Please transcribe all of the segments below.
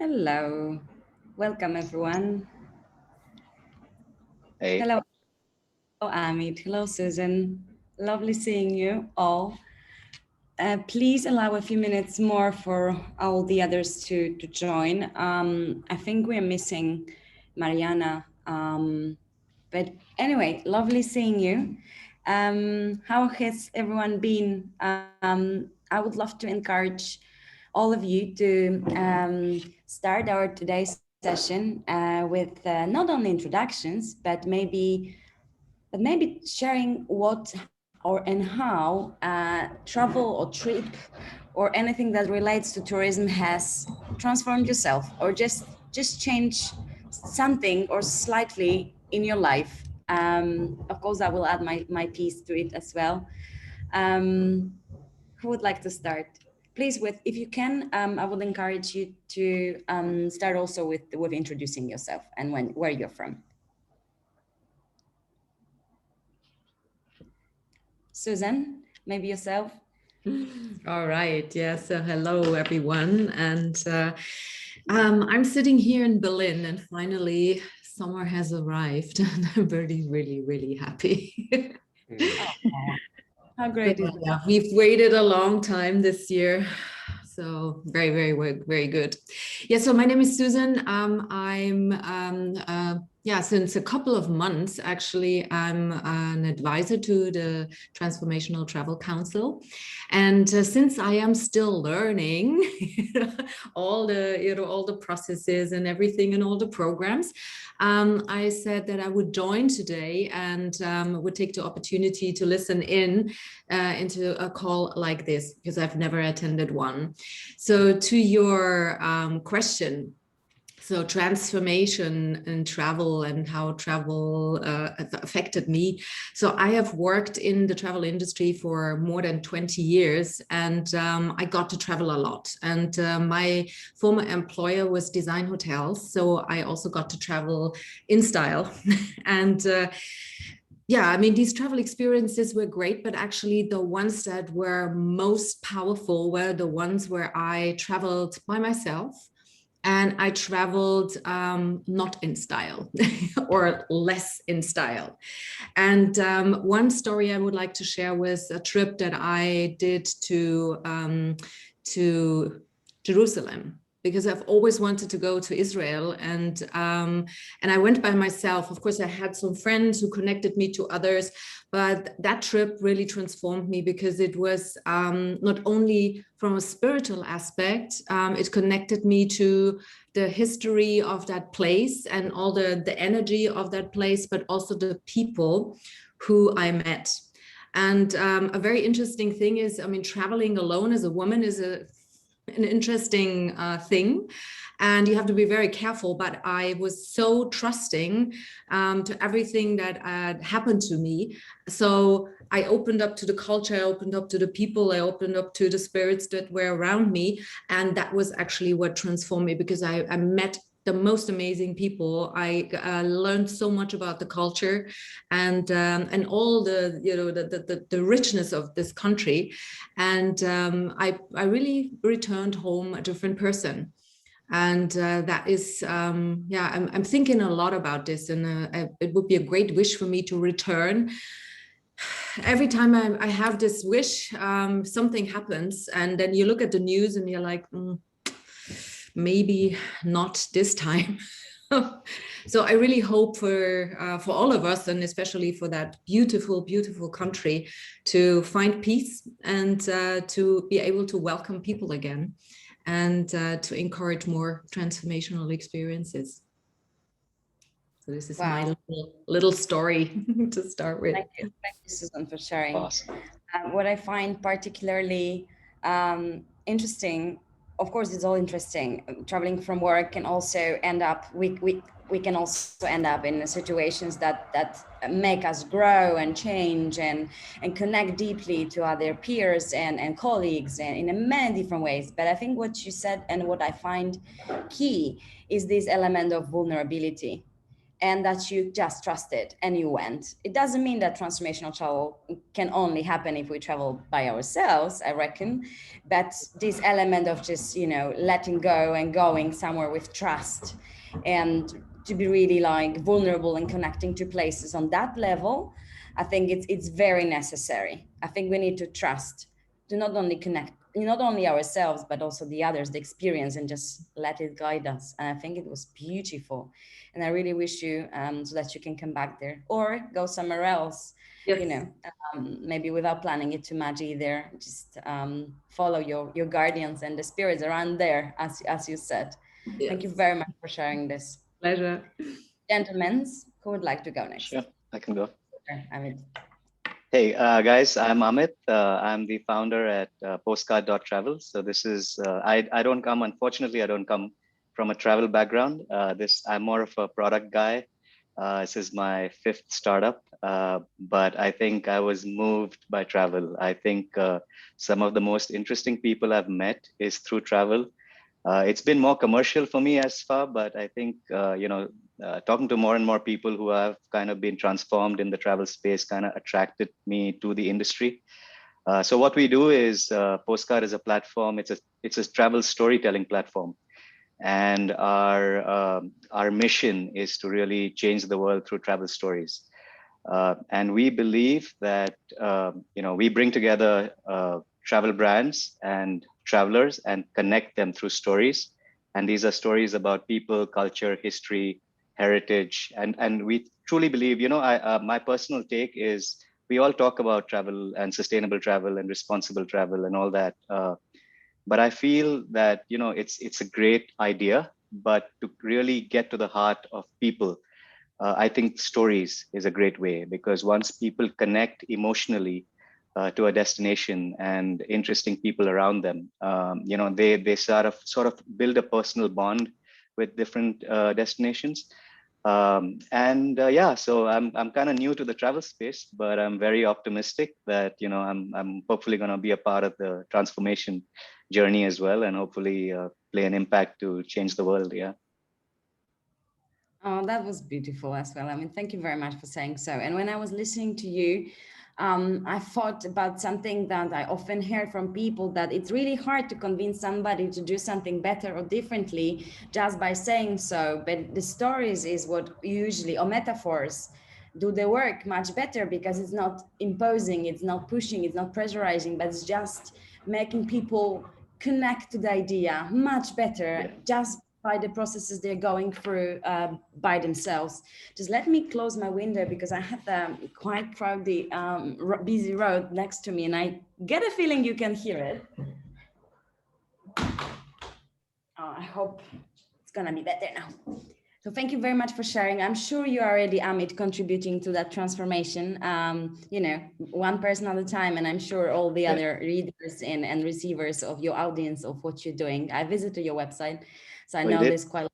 Hello, welcome everyone. Hey. Hello, Amit. Hello, Susan. Lovely seeing you all. Please allow a few minutes more for all the others to join. I think we're missing Mariana. But anyway, lovely seeing you. How has everyone been? I would love to encourage all of you to start our today's session with not only introductions, but maybe sharing what or and how travel or trip or anything that relates to tourism has transformed yourself or just changed something or slightly in your life. Of course, I will add my piece to it as well. Um, who would like to start? Please, with if you can, I would encourage you to start also with introducing yourself and where you're from. Susan, maybe yourself. All right. Yeah. So hello, everyone. And I'm sitting here in Berlin, and finally summer has arrived, and I'm really happy. How great is that? We've waited a long time this year. So very good. Yeah, so my name is Susan. Since a couple of months, actually, I'm an advisor to the Transformational Travel Council. And since I am still learning all the processes and everything and all the programs, I said that I would join today and would take the opportunity to listen in into a call like this, because I've never attended one. So to your question, so transformation and travel and how travel affected me. So I have worked in the travel industry for more than 20 years, and I got to travel a lot. And my former employer was Design Hotels, so I also got to travel in style. And yeah, I mean, these travel experiences were great, but actually the ones that were most powerful were the ones where I traveled by myself. And I traveled not in style or less in style. And one story I would like to share was a trip that I did to Jerusalem, because I've always wanted to go to Israel, and I went by myself. Of course, I had some friends who connected me to others, but that trip really transformed me, because it was not only from a spiritual aspect, it connected me to the history of that place and all the energy of that place, but also the people who I met. And a very interesting thing is, I mean, traveling alone as a woman is an interesting thing, and you have to be very careful. But I was so trusting to everything that happened to me. So I opened up to the culture, I opened up to the people, I opened up to the spirits that were around me. And that was actually what transformed me, because I met the most amazing people. I learned so much about the culture and all the richness of this country. And I really returned home a different person. And that is, I'm thinking a lot about this, and it would be a great wish for me to return. Every time I have this wish, something happens, and then you look at the news and you're like, maybe not this time. So I really hope for all of us, and especially for that beautiful country, to find peace and to be able to welcome people again, and to encourage more transformational experiences. So this is my little story to start with. Thank you, Susan, for sharing. Awesome. What I find particularly interesting, of course, it's all interesting. Traveling from work can also end up, we can also end up in situations that make us grow and change and connect deeply to other peers and colleagues, and in many different ways. But I think what you said and what I find key is this element of vulnerability. and that you just trusted and you went. It doesn't mean that transformational travel can only happen if we travel by ourselves, I reckon, but this element of just, you know, letting go and going somewhere with trust, and to be really like vulnerable and connecting to places on that level, I think it's very necessary. I think we need to trust to not only connect, not only ourselves, but also the others, the experience, and just let it guide us. And I think it was beautiful. And I really wish you so that you can come back there or go somewhere else, Yes. you know, maybe without planning it too much either. Just follow your guardians and the spirits around there, as you said. Yes. Thank you very much for sharing this. Pleasure. Gentlemen, who would like to go next? Sure, I can go. Sure, Amit. Hey, guys, I'm Amit. I'm the founder at postcard.travel. So this is, I don't come, unfortunately, I don't come from a travel background. I'm more of a product guy. This is my 5th startup, but I think I was moved by travel. I think some of the most interesting people I've met is through travel. It's been more commercial for me as far, but I think, talking to more and more people who have kind of been transformed in the travel space kind of attracted me to the industry. So what we do is Postcard is a platform. It's a travel storytelling platform. And our mission is to really change the world through travel stories. And we believe that, we bring together travel brands and travelers and connect them through stories. And these are stories about people, culture, history, heritage. And we truly believe, my personal take is we all talk about travel and sustainable travel and responsible travel and all that. But I feel that, it's a great idea, but to really get to the heart of people, I think stories is a great way, because once people connect emotionally to a destination and interesting people around them, they sort of build a personal bond with different destinations. So I'm kind of new to the travel space, but I'm very optimistic that I'm hopefully going to be a part of the transformation journey as well, and hopefully play an impact to change the world. Yeah. Oh, that was beautiful as well. I mean, thank you very much for saying so. And when I was listening to you, I thought about something that I often hear from people, that it's really hard to convince somebody to do something better or differently just by saying so. But the stories is what usually, or metaphors, do the work much better, because it's not imposing, it's not pushing, it's not pressurizing, but it's just making people connect to the idea much better, Yeah. just by the processes they're going through by themselves. Just let me close my window, because I have a quite crowded, busy road next to me, and I get a feeling you can hear it. I hope it's gonna be better now. So thank you very much for sharing. I'm sure you are already, Amit, contributing to that transformation, one person at a time. And I'm sure all the other readers and receivers of your audience of what you're doing. I visited your website, so I know this quite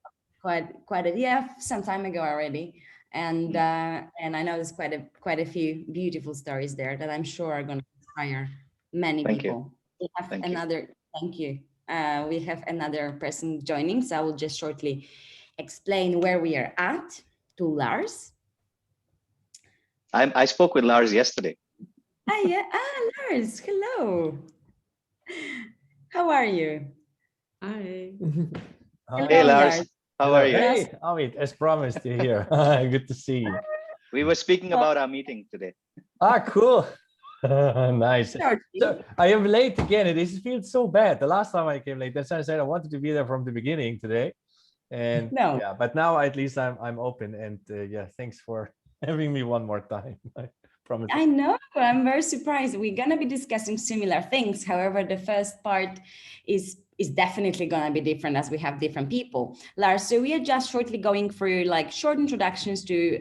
some time ago already. And I know there's quite a few beautiful stories there that I'm sure are going to inspire many people. We have another, thank you. We have another person joining, so I will just shortly explain where we are at to Lars. I spoke with Lars yesterday. Lars, hello. How are you? Hi. Hello, hey, Lars. How are you? Hey, Amit, as promised, you're here. Good to see you. We were speaking about our meeting today. Cool. Nice. So I am late again. It feels so bad. The last time I came late, that's why I said I wanted to be there from the beginning today. And but now at least I'm open, and thanks for having me one more time. I promise. I know, I'm very surprised. We're gonna be discussing similar things. However, the first part is definitely gonna be different, as we have different people. Lars, so we are just shortly going through like short introductions to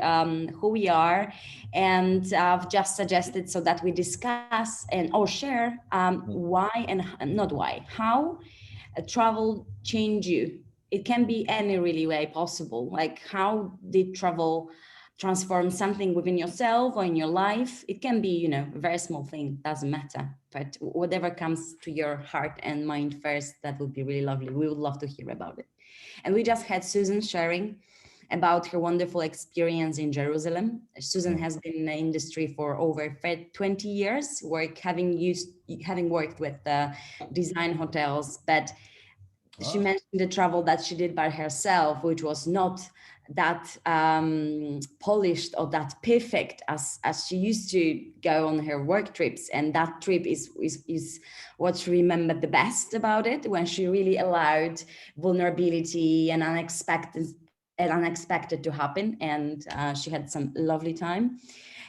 who we are, and I've just suggested so that we discuss or share why and not why, how travel change you. It can be any really way possible. Like, how did travel transform something within yourself or in your life? It can be, a very small thing, doesn't matter. But whatever comes to your heart and mind first, that would be really lovely. We would love to hear about it. And we just had Susan sharing about her wonderful experience in Jerusalem. Susan has been in the industry for over 20 years, having worked with design hotels, but she mentioned the travel that she did by herself, which was not that polished or that perfect as she used to go on her work trips. And that trip is what she remembered the best about it, when she really allowed vulnerability and unexpected to happen. And she had some lovely time.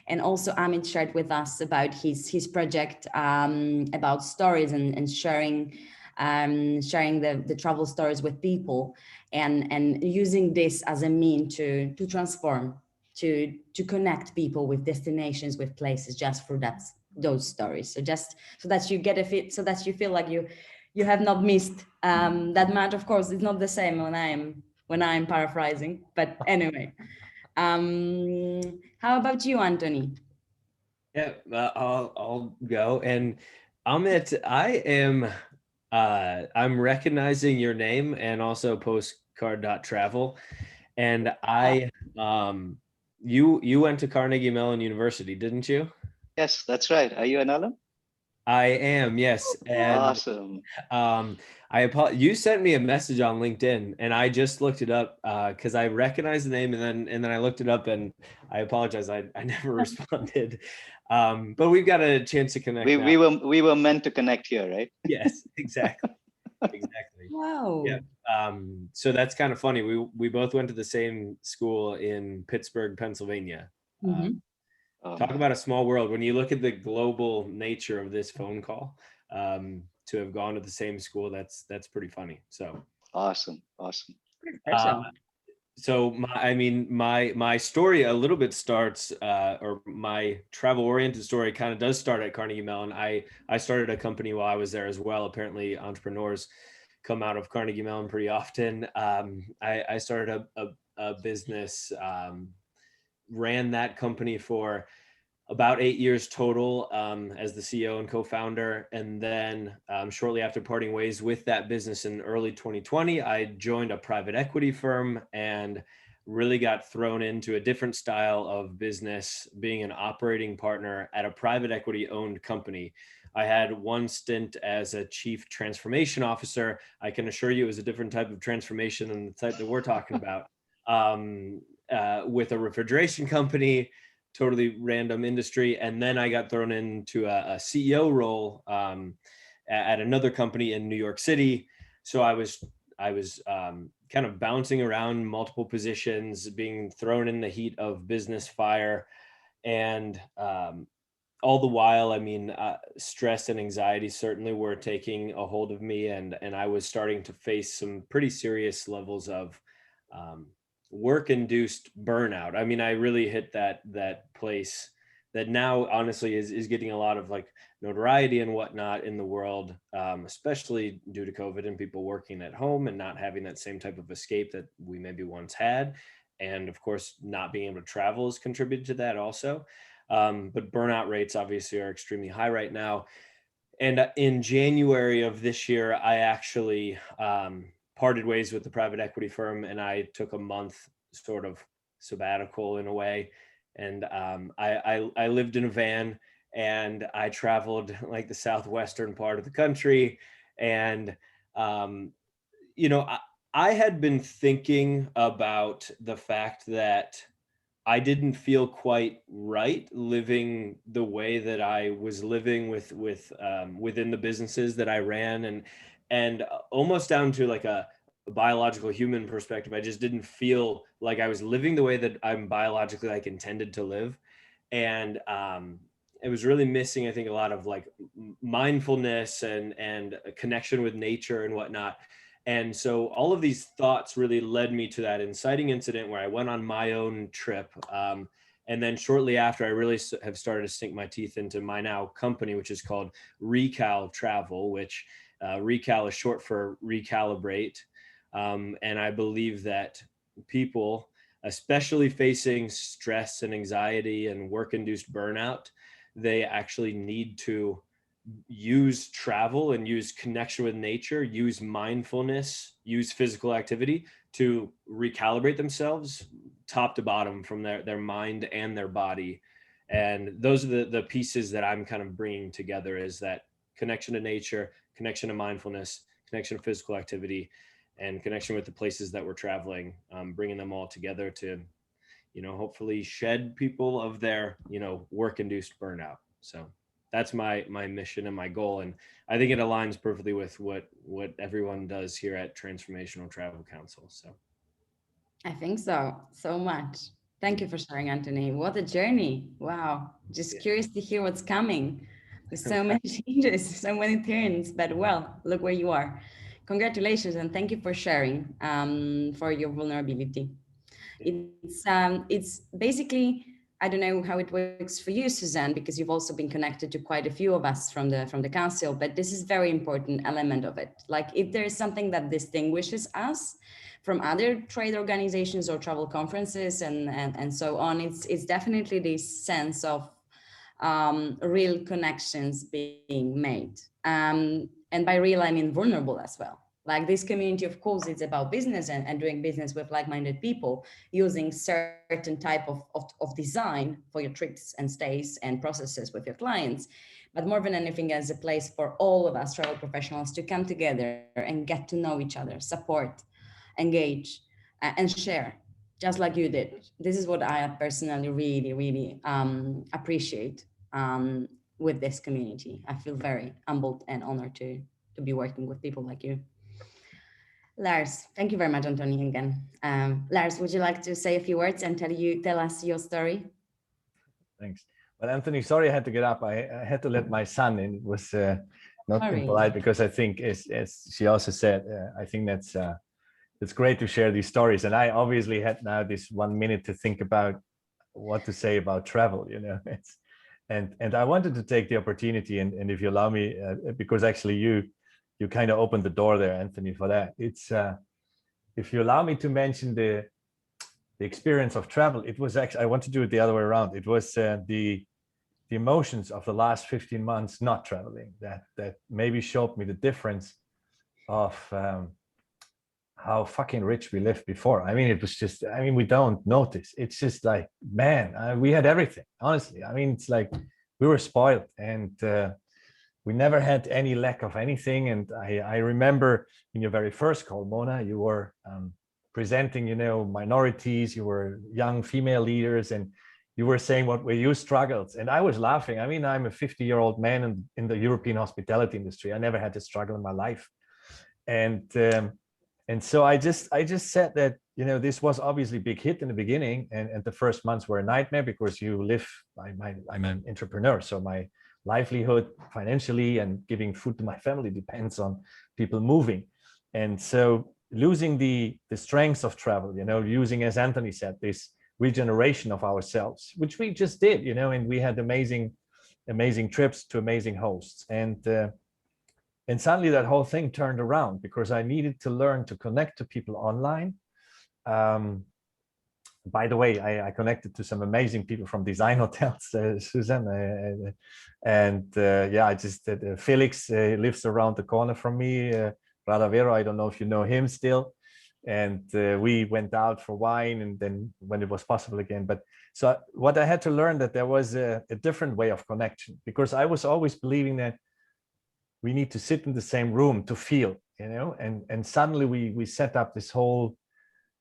And also Amit shared with us about his project about stories and sharing the travel stories with people, and using this as a mean to transform, to connect people with destinations, with places, just through those stories. So just so that you get a fit, so that you feel like you have not missed that much. Of course, it's not the same when I'm paraphrasing, but anyway. How about you, Anthony? Yeah, I'll go. And Amit, I'm recognizing your name and also postcard.travel. And you went to Carnegie Mellon University, didn't you? Yes, that's right. Are you an alum? I am, yes. And awesome. You sent me a message on LinkedIn, and I just looked it up because I recognized the name, and then I looked it up, and I apologize, I never responded. But we've got a chance to connect. We were meant to connect here, right? Yes, exactly. Exactly. Wow. Yeah. So that's kind of funny. We both went to the same school in Pittsburgh, Pennsylvania. Talk about a small world. When you look at the global nature of this phone call, to have gone to the same school, that's pretty funny. So awesome. So my story a little bit starts, or my travel oriented story kind of does start at Carnegie Mellon. I started a company while I was there as well. Apparently entrepreneurs come out of Carnegie Mellon pretty often. I started a business, ran that company for about 8 years total, as the CEO and co-founder. And then shortly after parting ways with that business in early 2020, I joined a private equity firm and really got thrown into a different style of business, being an operating partner at a private equity owned company. I had one stint as a chief transformation officer. I can assure you it was a different type of transformation than the type that we're talking about, with a refrigeration company, totally random industry. And then I got thrown into a CEO role at another company in New York City. So I was kind of bouncing around multiple positions, being thrown in the heat of business fire. And all the while, stress and anxiety certainly were taking a hold of me. And I was starting to face some pretty serious levels of work-induced burnout. I really hit that place that now honestly is getting a lot of like notoriety and whatnot in the world, especially due to COVID and people working at home and not having that same type of escape that we maybe once had. And of course, not being able to travel has contributed to that also. But burnout rates obviously are extremely high right now. And in January of this year, I actually parted ways with the private equity firm, and I took a month sort of sabbatical in a way. And I lived in a van, and I traveled like the southwestern part of the country. And, I had been thinking about the fact that I didn't feel quite right living the way that I was living within the businesses that I ran, and almost down to like a biological human perspective. I just didn't feel like I was living the way that I'm biologically like intended to live. And it was really missing, I think, a lot of like mindfulness and a connection with nature and whatnot. And so all of these thoughts really led me to that inciting incident where I went on my own trip. And then shortly after, I really have started to sink my teeth into my now company, which is called Recal Travel, which Recal is short for recalibrate. And I believe that people, especially facing stress and anxiety and work-induced burnout, they actually need to use travel and use connection with nature, use mindfulness, use physical activity to recalibrate themselves top to bottom from their mind and their body. And those are the pieces that I'm kind of bringing together, is that connection to nature, connection to mindfulness, connection to physical activity, and connection with the places that we're traveling, bringing them all together to, hopefully shed people of their, work-induced burnout. So that's my mission and my goal. And I think it aligns perfectly with what everyone does here at Transformational Travel Council. So I think so much. Thank you for sharing, Anthony. What a journey. Wow. Just curious to hear what's coming. There's so many changes, so many turns, but well, look where you are. Congratulations, and thank you for sharing, for your vulnerability. It's basically, I don't know how it works for you, Suzanne, because you've also been connected to quite a few of us from the council, but this is very important element of it. Like, if there is something that distinguishes us from other trade organizations or travel conferences and so on, it's definitely this sense of real connections being made. And by real, I mean vulnerable as well. Like, this community, of course, it's about business and doing business with like-minded people, using certain type of design for your trips and stays and processes with your clients. But more than anything, as a place for all of us travel professionals to come together and get to know each other, support, engage, and share, just like you did. This is what I personally really appreciate with this community. I feel very humbled and honored to be working with people like you. Lars, thank you very much, Anthony, again. Lars, would you like to say a few words and tell us your story? Thanks. Well, Anthony, sorry I had to get up. I had to let my son in. It was not being polite, because I think, as she also said, I think that's it's great to share these stories. And I obviously had now this 1 minute to think about what to say about travel, and I wanted to take the opportunity, and if you allow me, because actually you kind of opened the door there, Anthony, for that. It's if you allow me to mention the experience of travel, it was actually, I want to do it the other way around. It was the emotions of the last 15 months not traveling that maybe showed me the difference of how fucking rich we lived before. I mean, it was just, I mean, we don't notice. It's just like, man, we had everything, honestly. I mean, it's like we were spoiled, and we never had any lack of anything. And I remember in your very first call, Mona, you were presenting, minorities, you were young female leaders, and you were saying what were your struggles. And I was laughing. I mean, I'm a 50-year-old man in the European hospitality industry. I never had to struggle in my life. And so I just said that, this was obviously a big hit in the beginning, and the first months were a nightmare, because you live, I'm an entrepreneur, so my livelihood financially and giving food to my family depends on people moving. And so losing the strengths of travel, using, as Anthony said, this regeneration of ourselves, which we just did, and we had amazing trips to amazing hosts. And suddenly that whole thing turned around, because I needed to learn to connect to people online. By the way, I connected to some amazing people from design hotels, Suzanne, I just Felix lives around the corner from me, Radavero. I don't know if you know him still, and we went out for wine, and then when it was possible again. But so what I had to learn, that there was a different way of connection, because I was always believing that we need to sit in the same room to feel, and suddenly we set up this whole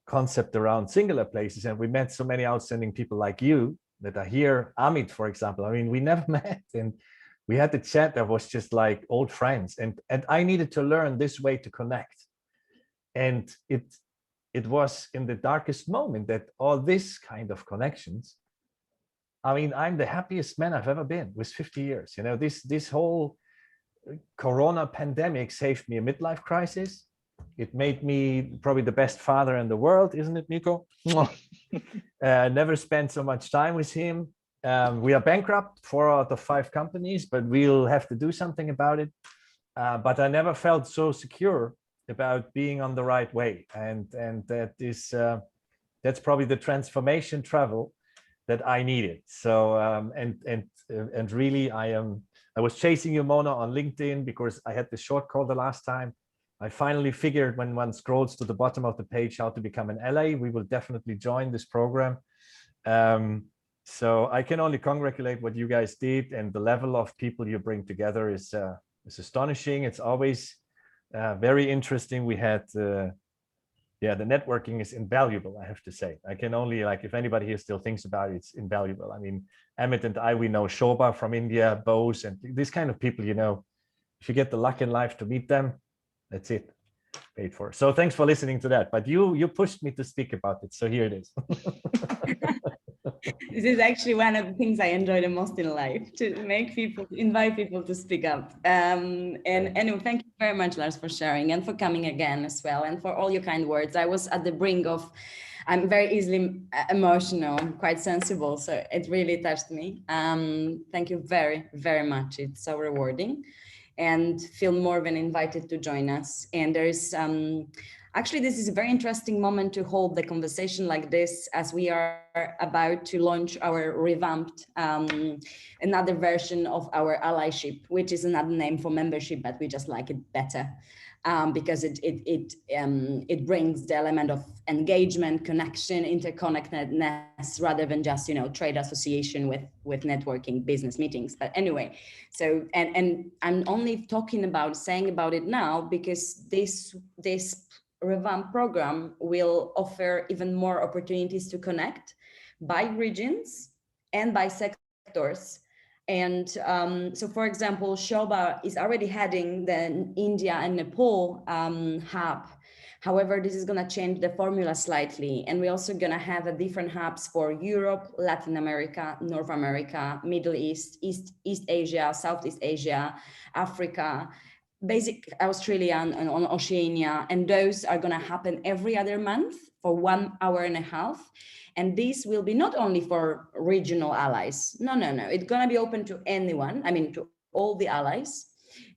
concept around singular places, and we met so many outstanding people like you that are here. Amit, for example, I mean, we never met, and we had the chat that was just like old friends, and I needed to learn this way to connect. And it was in the darkest moment that all this kind of connections, I mean, I'm the happiest man I've ever been with 50 years. This whole Corona pandemic saved me a midlife crisis. It made me probably the best father in the world, isn't it, Nico? Never spent so much time with him. We are bankrupt, 4 out of 5 companies, but we'll have to do something about it. But I never felt so secure about being on the right way, and that is that's probably the transformation travel that I needed. So and really, I am I was chasing you, Mona, on LinkedIn because I had the short call the last time. I finally figured when one scrolls to the bottom of the page how to become an ally. We will definitely join this program. So I can only congratulate what you guys did, and the level of people you bring together is astonishing. It's always very interesting. We had, yeah, the networking is invaluable, I have to say. I can only, like, if anybody here still thinks about it, it's invaluable. I mean, Amit and I, we know Shoba from India, Bose, and these kind of people, you know, if you get the luck in life to meet them, that's it, paid for. So thanks for listening to that. But you pushed me to speak about it, so here it is. This is actually one of the things I enjoy the most in life, to make people, invite people to speak up. And anyway, thank you very much, Lars, for sharing and for coming again as well, and for all your kind words. I was at the brink of, I'm very easily emotional, quite sensible, so it really touched me. Thank you very, very much. It's so rewarding, and feel more than invited to join us. And there is actually, this is a very interesting moment to hold the conversation like this, as we are about to launch our revamped, another version of our Allyship, which is another name for membership, but we just like it better. Because it brings the element of engagement, connection, interconnectedness, rather than just, you know, trade association with networking business meetings. But anyway, so and I'm only saying about it now because this revamp program will offer even more opportunities to connect by regions and by sectors. And so, for example, Shoba is already heading the India and Nepal hub. However, this is going to change the formula slightly. And we're also going to have a different hubs for Europe, Latin America, North America, Middle East, East Asia, Southeast Asia, Africa, basic Australia and on Oceania. And those are going to happen every other month for 1.5 hours. And this will be not only for regional allies. No. It's going to be open to anyone. I mean, to all the allies.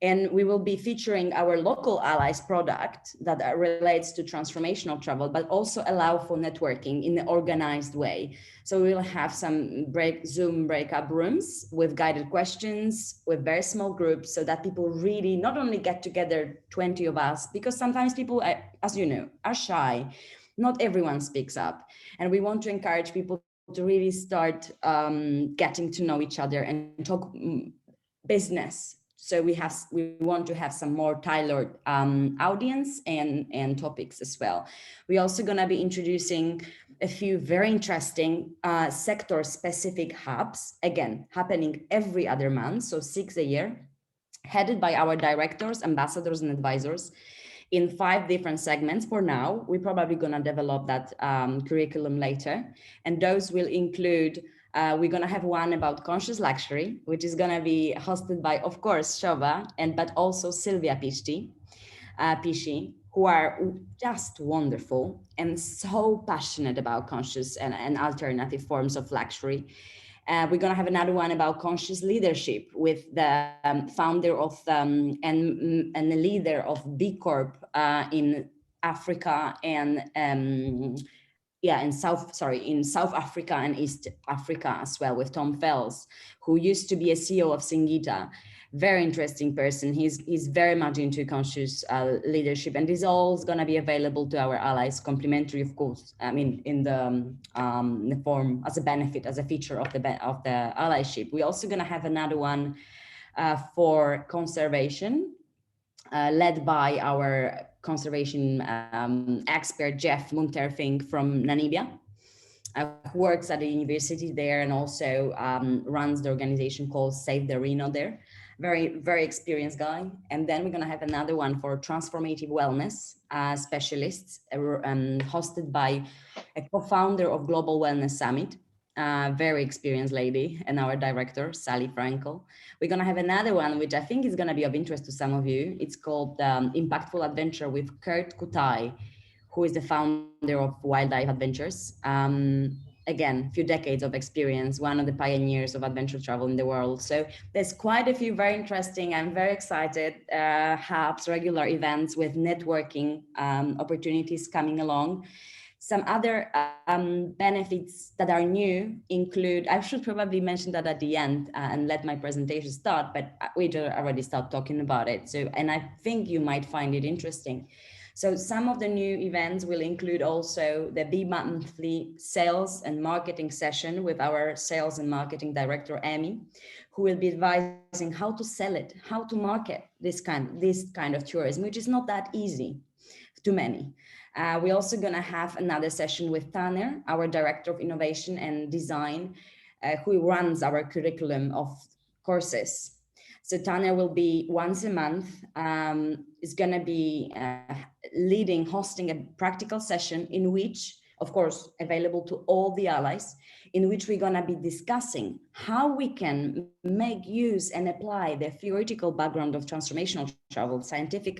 And we will be featuring our local allies product that relates to transformational travel, but also allow for networking in an organized way. So we will have some Zoom breakup rooms with guided questions, with very small groups, so that people really not only get together, 20 of us, because sometimes people, as you know, are shy. Not everyone speaks up. And we want to encourage people to really start getting to know each other and talk business. So we want to have some more tailored audience and topics as well. We're also going to be introducing a few very interesting sector-specific hubs, again, happening every other month, so 6 a year, headed by our directors, ambassadors, and advisors in 5 different segments for now. We're probably going to develop that curriculum later. And those will include, we're going to have one about conscious luxury, which is going to be hosted by, of course, Shoba, but also Sylvia Pishi, who are just wonderful and so passionate about conscious and alternative forms of luxury. We're going to have another one about conscious leadership with the founder of and the leader of B Corp in Africa and in South Africa and East Africa as well, with Tom Fells, who used to be a CEO of Singita. Very interesting person. He's very much into conscious leadership, and this all is going to be available to our allies, complimentary, of course. I mean, in the form as a benefit, as a feature of the allyship. We're also going to have another one for conservation, led by our conservation expert Jeff Munterfing from Namibia, who works at the university there and also runs the organization called Save the Rhino there. Very, very experienced guy. And then we're going to have another one for transformative wellness specialists, hosted by a co-founder of Global Wellness Summit, very experienced lady, and our director, Sally Frankel. We're going to have another one, which I think is going to be of interest to some of you. It's called Impactful Adventure with Kurt Kutai, who is the founder of Wild Dive Adventures. Again, a few decades of experience, one of the pioneers of adventure travel in the world. So there's quite a few very interesting, I'm very excited, hubs, regular events with networking opportunities coming along. Some other benefits that are new include, I should probably mention that at the end and let my presentation start, but we already started talking about it. So, and I think you might find it interesting. So some of the new events will include also the bi-monthly sales and marketing session with our sales and marketing director, Amy, who will be advising how to sell it, how to market this kind of tourism, which is not that easy to many. We're also going to have another session with Tanner, our Director of Innovation and Design, who runs our curriculum of courses. So Tanner will be once a month, is going to be hosting a practical session in which, of course, available to all the allies, in which we're going to be discussing how we can make use and apply the theoretical background of transformational travel, scientific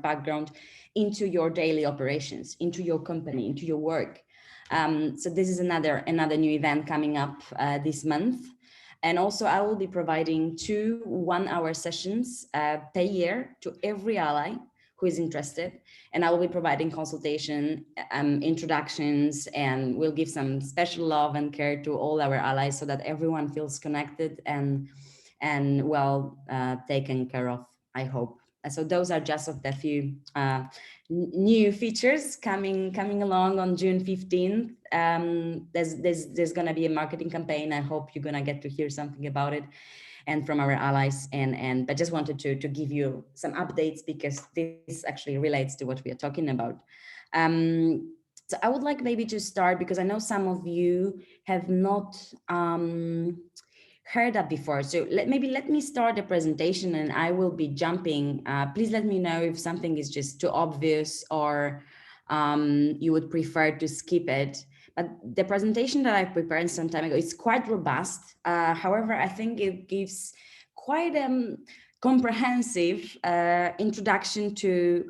background into your daily operations, into your company, into your work. So this is another new event coming up this month. And also I will be providing 2 one-hour sessions per year to every ally who is interested. And I will be providing consultation, introductions, and we'll give some special love and care to all our allies so that everyone feels connected and well taken care of, I hope. So those are just of the few new features coming along on June 15th. There's going to be a marketing campaign. I hope you're going to get to hear something about it and from our allies. But just wanted to give you some updates because this actually relates to what we are talking about. So I would like maybe to start because I know some of you have not heard that before. So let me start the presentation and I will be jumping. Please let me know if something is just too obvious or you would prefer to skip it. But the presentation that I prepared some time ago is quite robust. However, I think it gives quite a comprehensive introduction to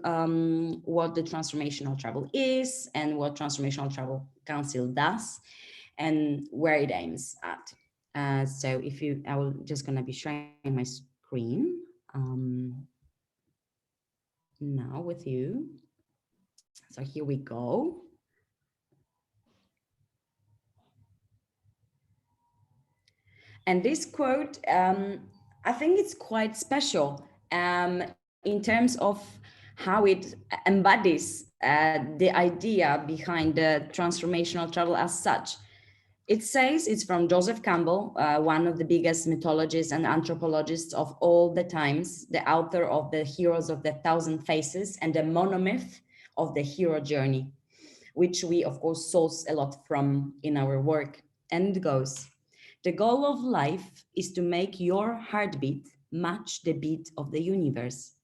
what the transformational travel is and what Transformational Travel Council does and where it aims at. So I will just gonna be sharing my screen now with you. So here we go. And this quote, I think it's quite special in terms of how it embodies the idea behind the transformational travel as such. It says it's from Joseph Campbell, one of the biggest mythologists and anthropologists of all the times, the author of the Heroes of the Thousand Faces and the monomyth of the hero journey, which we of course source a lot from in our work. And it goes, the goal of life is to make your heartbeat match the beat of the universe,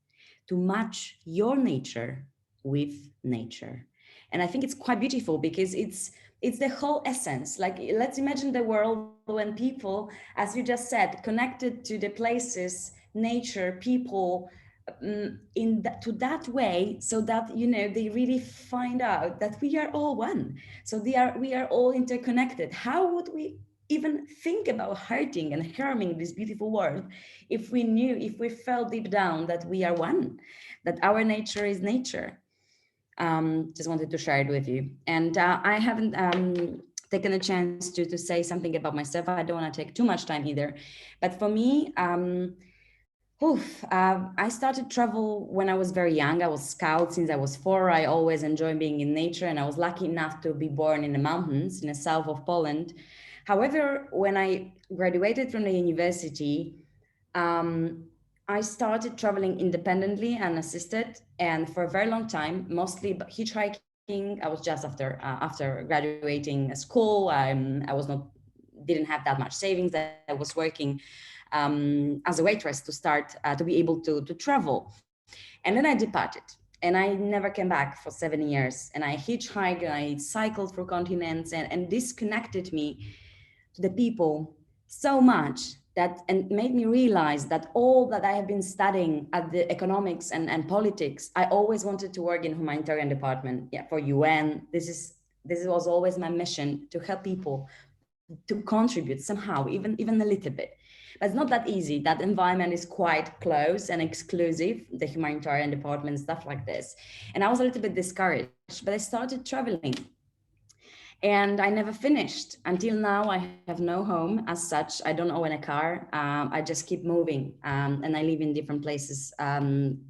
to match your nature with nature. And I think it's quite beautiful because it's the whole essence. Like, let's imagine the world when people, as you just said, connected to the places, nature, people, to that way, so that, you know, they really find out that we are all one. So we are all interconnected. How would we even think about hurting and harming this beautiful world if we felt deep down that we are one, that our nature is nature? Just wanted to share it with you. And I haven't taken a chance to say something about myself. I don't want to take too much time either. But for me, I started travel when I was very young. I was scout since I was 4. I always enjoyed being in nature, and I was lucky enough to be born in the mountains in the south of Poland. However, when I graduated from the university, I started traveling independently and assisted, and for a very long time, mostly hitchhiking. I was just after graduating school. Didn't have that much savings. I was working as a waitress to start to be able to travel, and then I departed, and I never came back for 7 years. And I hitchhiked, and I cycled through continents, and this connected me to the people so much and made me realize that all that I have been studying at the economics and politics, I always wanted to work in humanitarian department. Yeah, for UN. This was always my mission, to help people to contribute somehow, even a little bit. But it's not that easy. That environment is quite close and exclusive, the humanitarian department, stuff like this. And I was a little bit discouraged, but I started traveling. And I never finished. Until now, I have no home as such. I don't own a car. I just keep moving, and I live in different places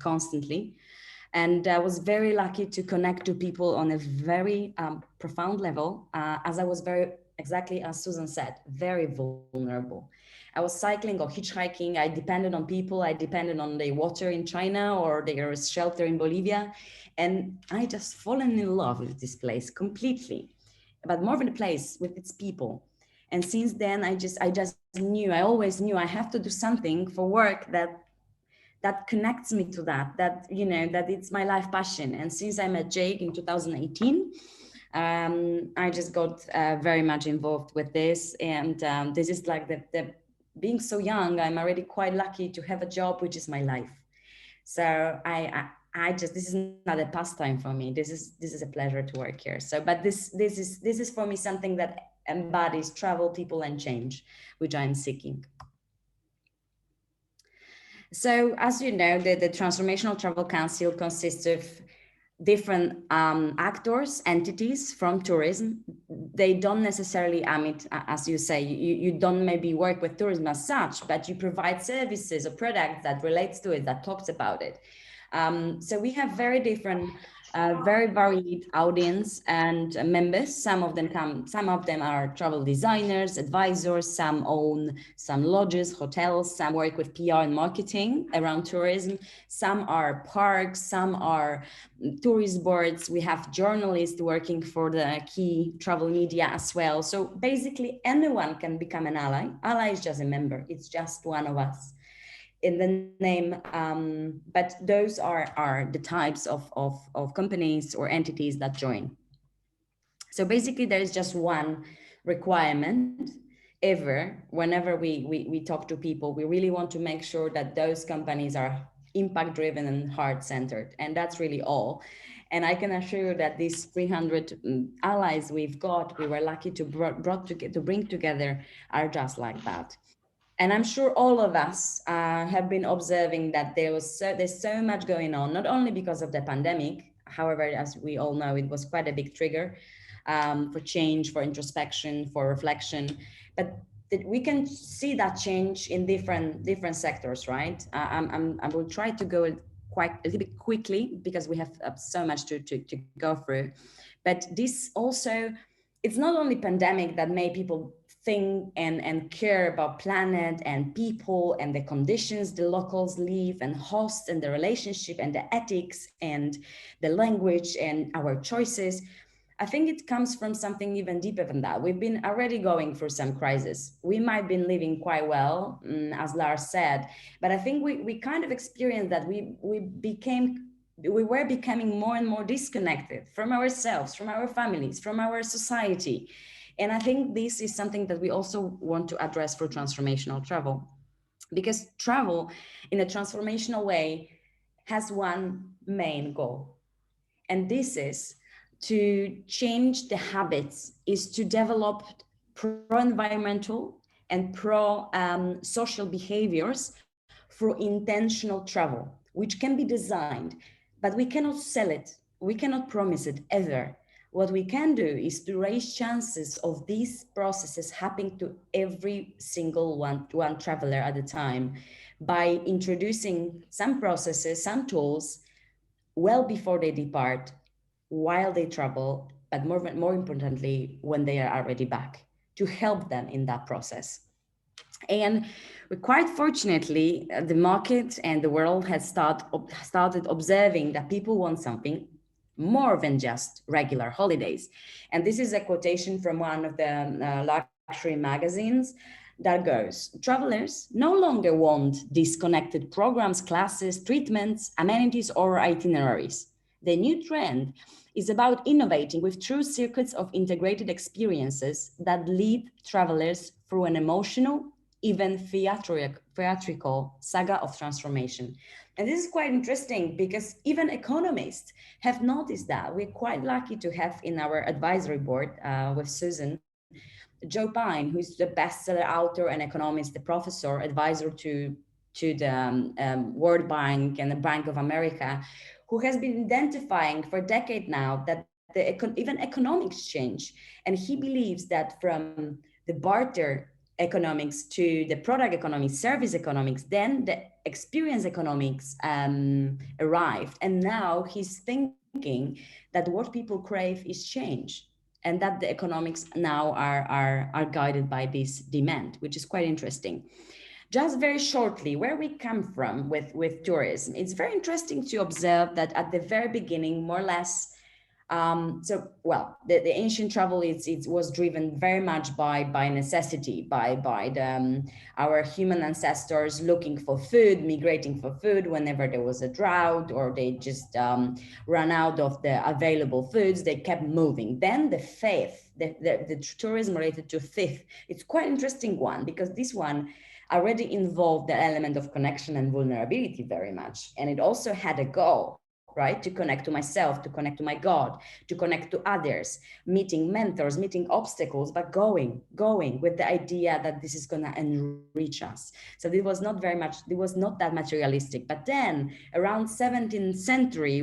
constantly. And I was very lucky to connect to people on a very profound level, as I was very, exactly as Susan said, very vulnerable. I was cycling or hitchhiking. I depended on people. I depended on the water in China or their shelter in Bolivia. And I just fallen in love with this place completely, but more than the place, with its people. And since then, I just knew, I always knew I have to do something for work that connects me to that, you know, that it's my life passion. And since I met Jake in 2018, I just got very much involved with this. And this is like the being so young, I'm already quite lucky to have a job, which is my life. So I just, this is not a pastime for me. This is a pleasure to work here. So, but this is for me something that embodies travel, people, and change, which I'm seeking. So, as you know, the Transformational Travel Council consists of different actors, entities from tourism. They don't necessarily, as you say, you don't maybe work with tourism as such, but you provide services or products that relates to it, that talks about it. So we have very different, very varied audience and members. Some of them are travel designers, advisors, some own some lodges, hotels, some work with PR and marketing around tourism. Some are parks, some are tourist boards. We have journalists working for the key travel media as well. So basically anyone can become an ally. Ally is just a member. It's just one of us in the name, but those are the types of companies or entities that join. So basically there is just one requirement ever, whenever we talk to people, we really want to make sure that those companies are impact driven and heart centered, and that's really all. And I can assure you that these 300 allies we've got, we were lucky to bring together, are just like that. And I'm sure all of us have been observing that there's so much going on, not only because of the pandemic. However, as we all know, it was quite a big trigger for change, for introspection, for reflection. But we can see that change in different sectors, right? I will try to go quite a little bit quickly because we have so much to go through. But this also, it's not only pandemic that made people think and care about planet and people and the conditions the locals live and host and the relationship and the ethics and the language and our choices. I think it comes from something even deeper than that. We've been already going through some crisis. We might have been living quite well, as Lars said, but I think we kind of experienced that we were becoming more and more disconnected from ourselves, from our families, from our society. And I think this is something that we also want to address for transformational travel, because travel in a transformational way has one main goal. And this is to change the habits, is to develop pro-environmental and pro-social behaviors through intentional travel, which can be designed, but we cannot sell it. We cannot promise it ever. What we can do is to raise chances of these processes happening to every single one traveler at a time by introducing some processes, some tools well before they depart, while they travel, but more importantly, when they are already back, to help them in that process. And quite fortunately, the market and the world has started observing that people want something more than just regular holidays. And this is a quotation from one of the luxury magazines that goes, travelers no longer want disconnected programs, classes, treatments, amenities, or itineraries. The new trend is about innovating with true circuits of integrated experiences that lead travelers through an emotional, even theatrical saga of transformation. And this is quite interesting because even economists have noticed that. We're quite lucky to have in our advisory board with Susan Joe Pine, who's the bestseller author and economist, the professor, advisor to the World Bank and the Bank of America, who has been identifying for a decade now that even economics change. And he believes that from the barter economics to the product economics, service economics, then the experience economics arrived. And now he's thinking that what people crave is change, and that the economics now are guided by this demand, which is quite interesting. Just very shortly, where we come from with tourism, it's very interesting to observe that at the very beginning, more or less, the ancient travel it was driven very much by necessity, by our human ancestors looking for food, migrating for food whenever there was a drought, or they just ran out of the available foods. They kept moving. Then the faith, the tourism related to faith, it's quite interesting one, because this one already involved the element of connection and vulnerability very much, and it also had a goal, right? To connect to myself, to connect to my God, to connect to others, meeting mentors, meeting obstacles, but going with the idea that this is gonna enrich us. So it was not that materialistic. But then around 17th century,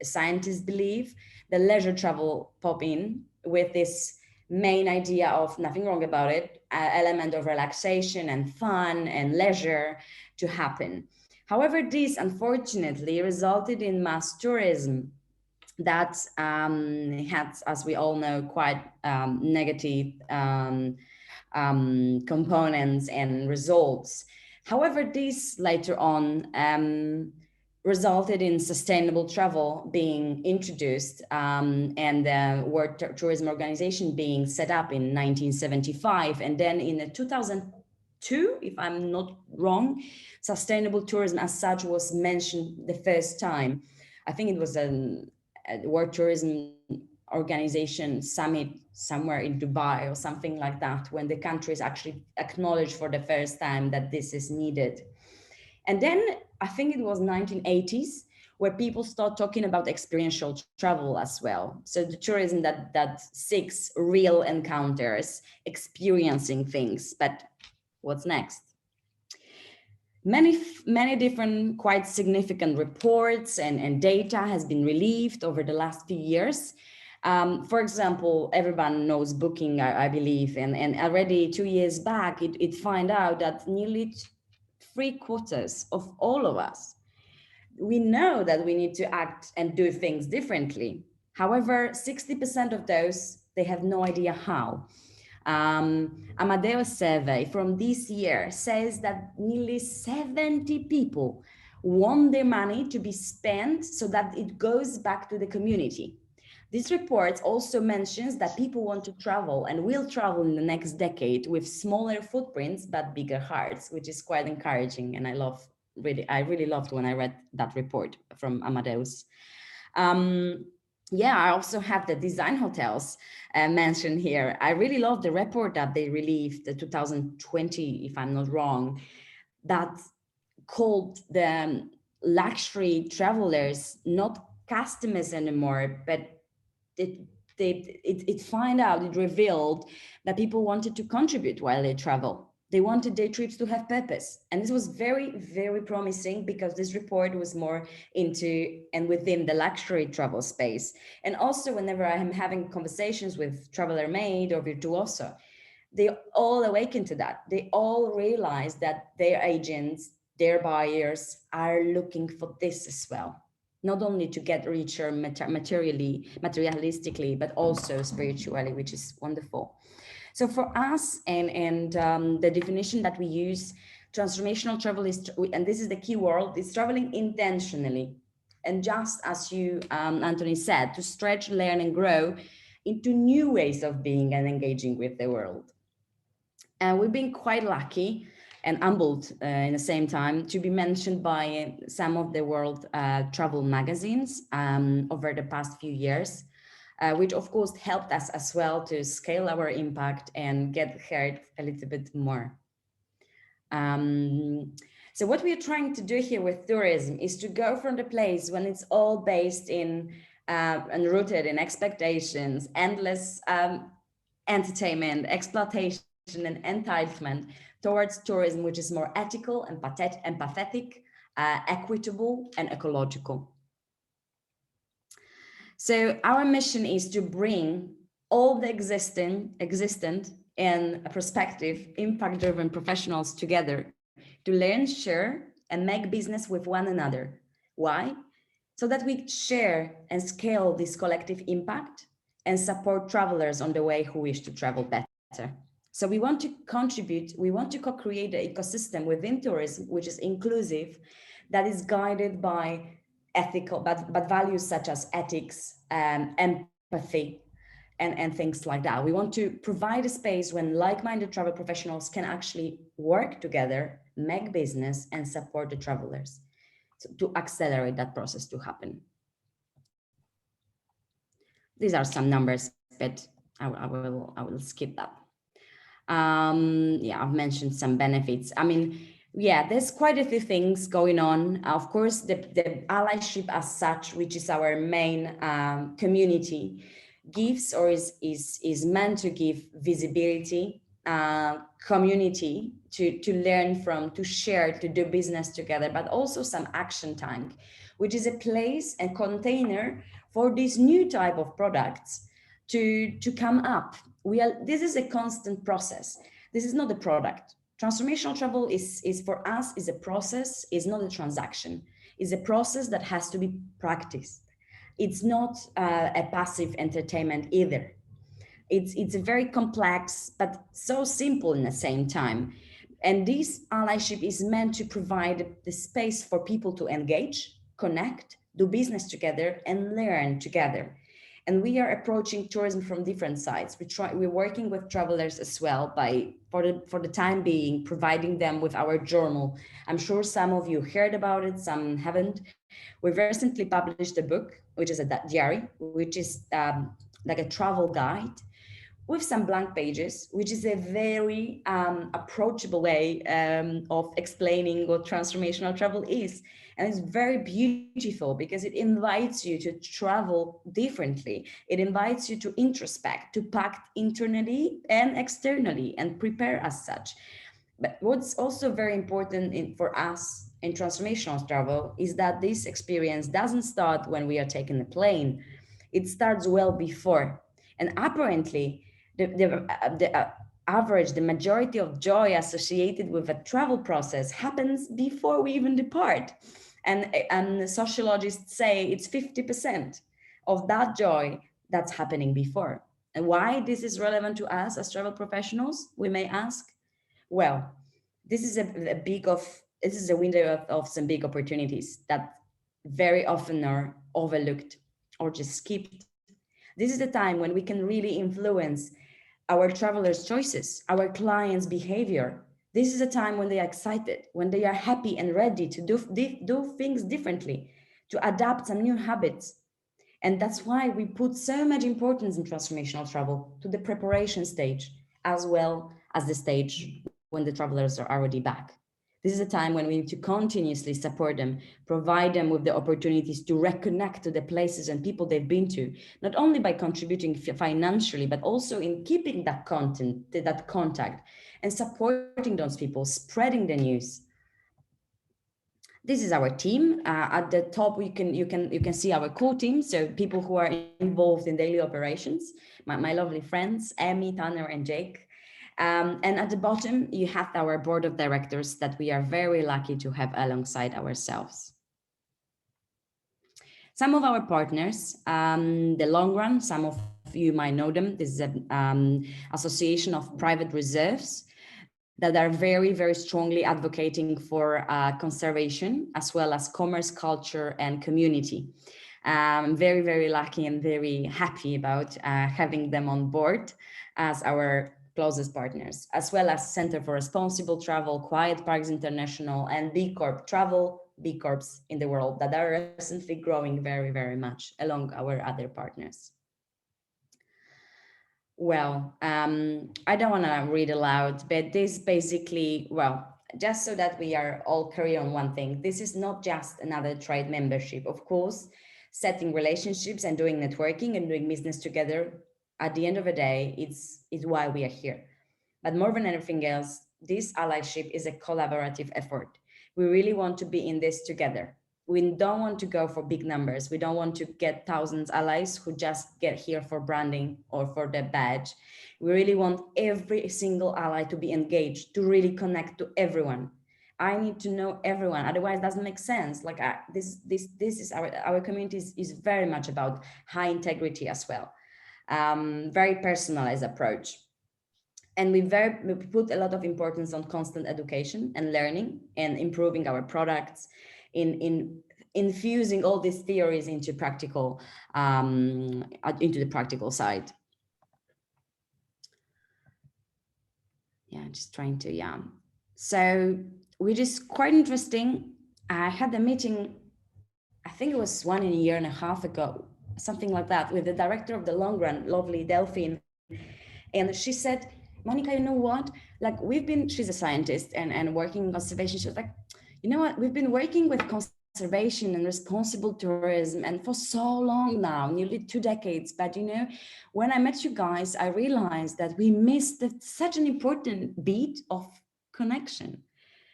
scientists believe the leisure travel pop in with this main idea of nothing wrong about it, element of relaxation and fun and leisure to happen. However, this unfortunately resulted in mass tourism that had, as we all know, quite negative components and results. However, this later on resulted in sustainable travel being introduced and the World Tourism Organization being set up in 1975. And then in 2002, if I'm not wrong, sustainable tourism as such was mentioned the first time. I think it was a World Tourism Organization summit somewhere in Dubai or something like that, when the countries actually acknowledged for the first time that this is needed. And then I think it was 1980s where people start talking about experiential travel as well. So the tourism that seeks real encounters, experiencing things. But what's next? Many different quite significant reports and data has been released over the last few years. For example, everyone knows Booking, I believe, and already 2 years back, it found out that nearly 3/4 of all of us, we know that we need to act and do things differently. However, 60% of those, they have no idea how. Amadeus survey from this year says that nearly 70 people want their money to be spent so that it goes back to the community. This report also mentions that people want to travel and will travel in the next decade with smaller footprints but bigger hearts, which is quite encouraging. And I really loved when I read that report from Amadeus. I also have the design hotels mentioned here. I really love the report that they released, the 2020, if I'm not wrong, that called the luxury travelers not customers anymore, but it revealed that people wanted to contribute while they travel. They wanted their trips to have purpose. And this was very, very promising, because this report was more into and within the luxury travel space. And also whenever I am having conversations with Traveler Made or Virtuoso, they all awaken to that. They all realize that their agents, their buyers are looking for this as well. Not only to get richer materialistically, but also spiritually, which is wonderful. So for us, and the definition that we use, transformational travel is, and this is the key word, is traveling intentionally. And just as you, Anthony said, to stretch, learn, and grow into new ways of being and engaging with the world. And we've been quite lucky and humbled in the same time to be mentioned by some of the world travel magazines over the past few years, which of course helped us as well to scale our impact and get heard a little bit more. So what we are trying to do here with tourism is to go from the place when it's all based in and rooted in expectations, endless entertainment, exploitation, and entitlement towards tourism, which is more ethical, empathetic, equitable, and ecological. So our mission is to bring all the existent and prospective impact-driven professionals together to learn, share, and make business with one another. Why? So that we share and scale this collective impact and support travelers on the way who wish to travel better. So we want to contribute, we want to co-create an ecosystem within tourism, which is inclusive, that is guided by ethical, but values such as ethics, empathy, and things like that. We want to provide a space when like-minded travel professionals can actually work together, make business, and support the travelers, so to accelerate that process to happen. These are some numbers, but I will skip that. Yeah, I've mentioned some benefits. I mean, yeah, there's quite a few things going on. Of course, the allyship as such, which is our main community, gives or is meant to give visibility, community to learn from, to share, to do business together, but also some action tank, which is a place and container for this new type of products to come up. This is a constant process. This is not a product. Transformational travel is for us is a process, is not a transaction. It's a process that has to be practiced. It's not a passive entertainment either. It's a very complex, but so simple in the same time. And this allyship is meant to provide the space for people to engage, connect, do business together, and learn together. And we are approaching tourism from different sides. We're working with travelers as well for the time being, providing them with our journal. I'm sure some of you heard about it, some haven't. We've recently published a book, which is a diary, which is like a travel guide with some blank pages, which is a very approachable way of explaining what transformational travel is. And it's very beautiful because it invites you to travel differently. It invites you to introspect, to pact internally and externally and prepare as such. But what's also very important for us in transformational travel is that this experience doesn't start when we are taking the plane. It starts well before. And apparently, the majority of joy associated with a travel process happens before we even depart. And sociologists say it's 50% of that joy that's happening before. And why this is relevant to us as travel professionals, we may ask. Well, this is a window of some big opportunities that very often are overlooked or just skipped. This is the time when we can really influence our travelers' choices, our clients' behavior. This is a time when they are excited, when they are happy and ready to do things differently, to adapt some new habits. And that's why we put so much importance in transformational travel to the preparation stage, as well as the stage when the travelers are already back. This is a time when we need to continuously support them, provide them with the opportunities to reconnect to the places and people they've been to, not only by contributing financially, but also in keeping that contact and supporting those people, spreading the news. This is our team. At the top, you can see our core team, so people who are involved in daily operations, my lovely friends, Amy, Tanner, and Jake. And at the bottom, you have our board of directors that we are very lucky to have alongside ourselves. Some of our partners, the Long Run, some of you might know them. This is an association of private reserves that are very, very strongly advocating for conservation, as well as commerce, culture, and community. I'm very, very lucky and very happy about having them on board as our closest partners, as well as Center for Responsible Travel, Quiet Parks International, and B Corp Travel, B Corps in the world that are recently growing very, very much along our other partners. Well, I don't want to read aloud, but this basically, well, just so that we are all clear on one thing, this is not just another trade membership. Of course, setting relationships and doing networking and doing business together At the end of the day, it's why we are here. But more than anything else, this allyship is a collaborative effort. We really want to be in this together. We don't want to go for big numbers. We don't want to get thousands allies who just get here for branding or for their badge. We really want every single ally to be engaged, to really connect to everyone. I need to know everyone, otherwise it doesn't make sense. Like this is our community is very much about high integrity as well. Very personalized approach. And we put a lot of importance on constant education and learning and improving our products, in infusing all these theories into practical, into the practical side. Yeah, just trying to, yeah. So which is quite interesting. I had a meeting, I think it was 1.5 years ago, something like that, with the director of the long run, lovely Delphine. And she said, Monica, you know what? Like she's a scientist and working in conservation. She was like, you know what? We've been working with conservation and responsible tourism and for so long now, nearly 2 decades. But you know, when I met you guys, I realized that we missed such an important beat of connection.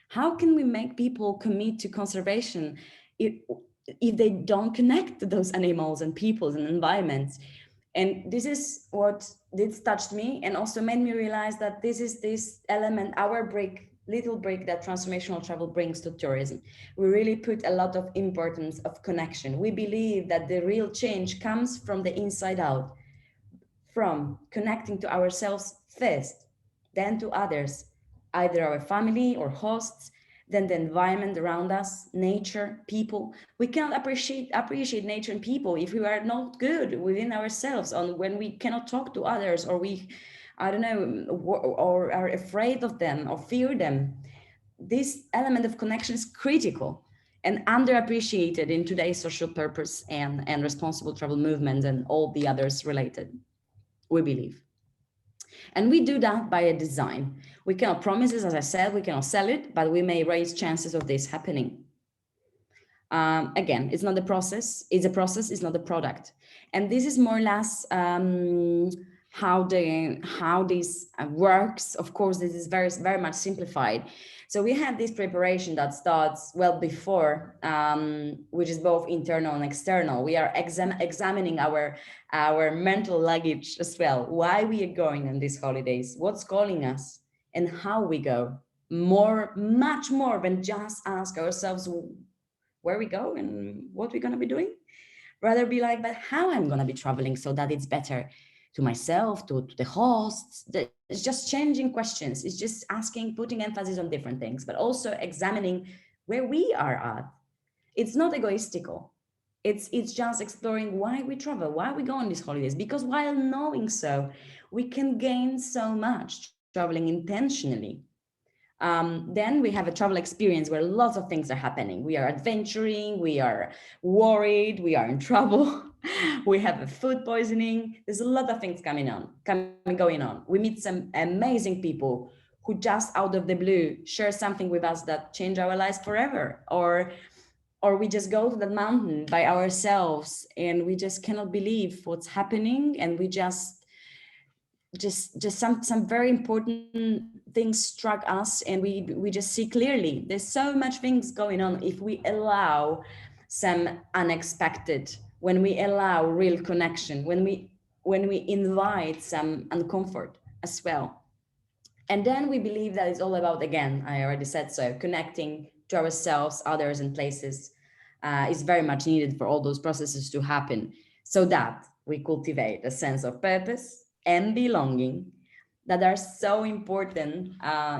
How can we make people commit to conservation if they don't connect to those animals and peoples and environments? And this is what did touched me and also made me realize that this is this element, our little break that transformational travel brings to tourism. We really put a lot of importance of connection. We believe that the real change comes from the inside out, from connecting to ourselves first, then to others, either our family or hosts, then the environment around us, nature, people. We cannot appreciate nature and people if we are not good within ourselves, on when we cannot talk to others, or we, I don't know, or are afraid of them or fear them. This element of connection is critical and underappreciated in today's social purpose and responsible travel movements and all the others related, we believe. And we do that by a design. We cannot promise this, as I said, we cannot sell it, but we may raise chances of this happening. Again, it's not the process, it's a process, it's not a product. And this is more or less how this works. Of course, this is very, very much simplified. So we have this preparation that starts well before, which is both internal and external. We are examining our mental luggage as well. Why we are going on these holidays, what's calling us, and how we go. Much more than just ask ourselves where we go and what we're going to be doing. Rather be like, but how I'm going to be traveling so that it's better to myself, to the hosts. It's just changing questions. It's just asking, putting emphasis on different things, but also examining where we are at. It's not egoistical. It's just exploring why we travel, why we go on these holidays, because while knowing so, we can gain so much traveling intentionally. Then we have a travel experience where lots of things are happening. We are adventuring, we are worried, we are in trouble, we have a food poisoning. There's a lot of things going on. We meet some amazing people who just out of the blue share something with us that change our lives forever. Or we just go to the mountain by ourselves and we just cannot believe what's happening, and we just some very important things struck us, and we just see clearly there's so much things going on if we allow some unexpected, when we allow real connection, when we invite some uncomfort as well. And then we believe that it's all about, again, I already said so, connecting to ourselves, others, and places is very much needed for all those processes to happen, so that we cultivate a sense of purpose and belonging that are so important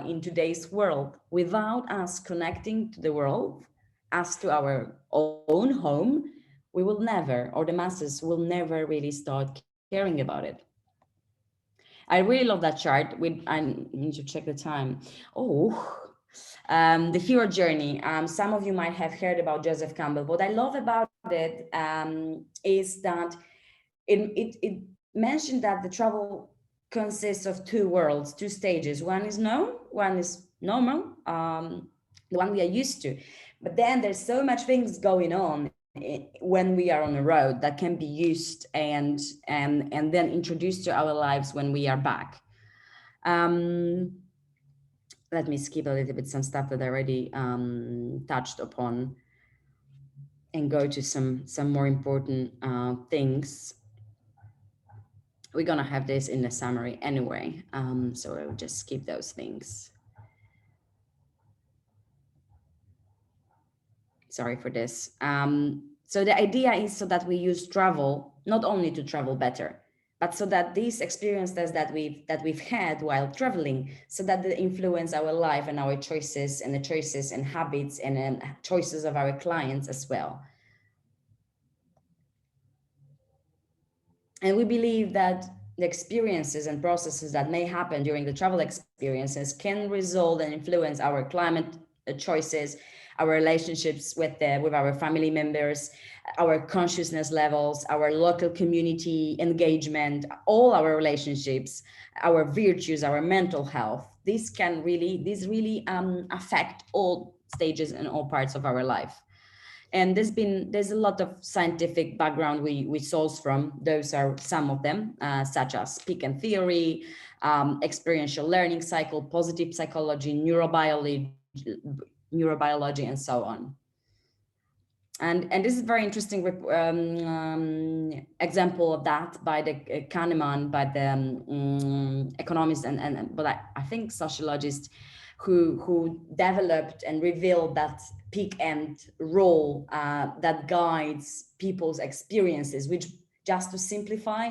in today's world. Without us connecting to the world as to our own home, we will never, or the masses will never really start caring about it. I really love that chart. I need to check the time. The hero journey. Some of you might have heard about Joseph Campbell. What I love about it is that it mentioned that the travel consists of 2 worlds, 2 stages. One is known, one is normal, the one we are used to. But then there's so much things going on when we are on the road, that can be used and then introduced to our lives when we are back. Let me skip a little bit some stuff that I already touched upon and go to some more important things. We're gonna have this in the summary anyway, so I will just skip those things. Sorry for this. So the idea is so that we use travel not only to travel better, but so that these experiences that we've had while traveling, so that they influence our life and our choices and the choices and habits and choices of our clients as well. And we believe that the experiences and processes that may happen during the travel experiences can result and influence our climate choices, our relationships with our family members, our consciousness levels, our local community engagement, all our relationships, our virtues, our mental health. These really affect all stages and all parts of our life. And there's a lot of scientific background we source from. Those are some of them, such as peak and theory, experiential learning cycle, positive psychology, neurobiology, and so on. And this is a very interesting example of that by the Kahneman, by the economist but I think sociologist who developed and revealed that peak end role that guides people's experiences, which, just to simplify,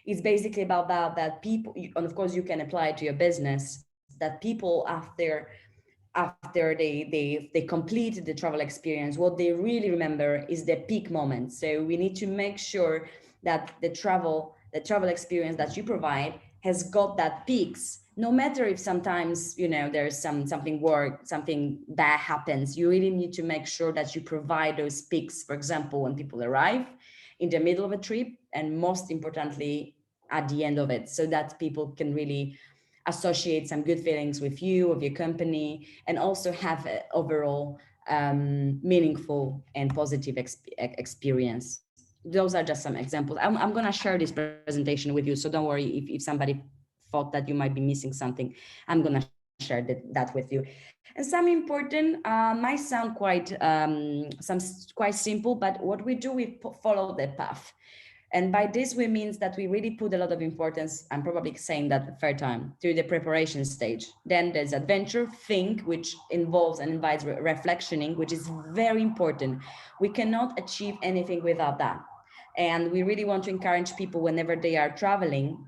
is basically about that people, and of course you can apply it to your business, that people after they complete the travel experience, what they really remember is the peak moment. So we need to make sure that the travel experience that you provide has got that peaks. No matter if sometimes, there's something bad happens, you really need to make sure that you provide those peaks. For example, when people arrive in the middle of a trip, and most importantly, at the end of it, so that people can really associate some good feelings with you, of your company, and also have an overall meaningful and positive experience. Those are just some examples. I'm going to share this presentation with you, so don't worry if somebody thought that you might be missing something. I'm going to share that with you. And some important might sound quite simple, but what we do, we follow the path. And by this, we means that we really put a lot of importance, I'm probably saying that the third time, to the preparation stage. Then there's adventure, think, which involves and invites reflectioning, which is very important. We cannot achieve anything without that. And we really want to encourage people whenever they are traveling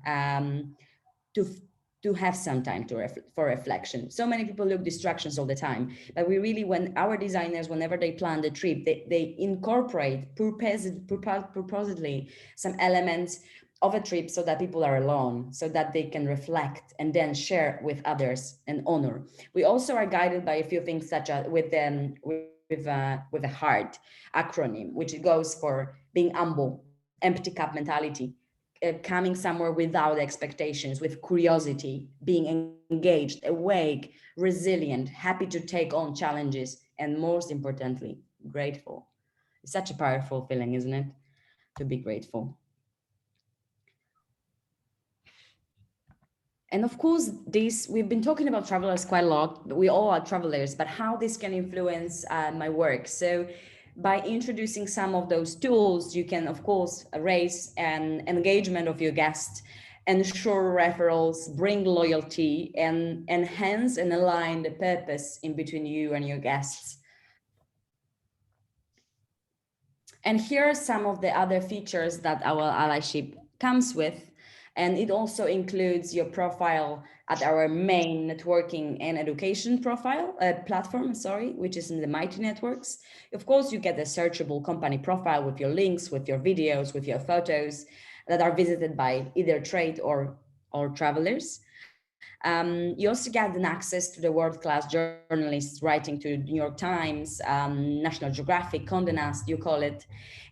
to have some time for reflection. So many people look distractions all the time, but we really, when our designers, whenever they plan the trip, they incorporate purposely some elements of a trip so that people are alone, so that they can reflect and then share with others and honor. We also are guided by a few things, such as with a HEART acronym, which goes for being humble, empty cup mentality, coming somewhere without expectations, with curiosity, being engaged, awake, resilient, happy to take on challenges, and most importantly, grateful. It's such a powerful feeling, isn't it? To be grateful. And of course, we've been talking about travelers quite a lot, but we all are travelers, but how this can influence my work. So by introducing some of those tools, you can, of course, raise an engagement of your guests, ensure referrals, bring loyalty, and enhance and align the purpose in between you and your guests. And here are some of the other features that our allyship comes with. And it also includes your profile at our main networking and education platform, which is in the Mighty Networks. Of course, you get a searchable company profile with your links, with your videos, with your photos that are visited by either trade or travelers. You also get an access to the world-class journalists writing to New York Times, National Geographic, Condé Nast, you call it.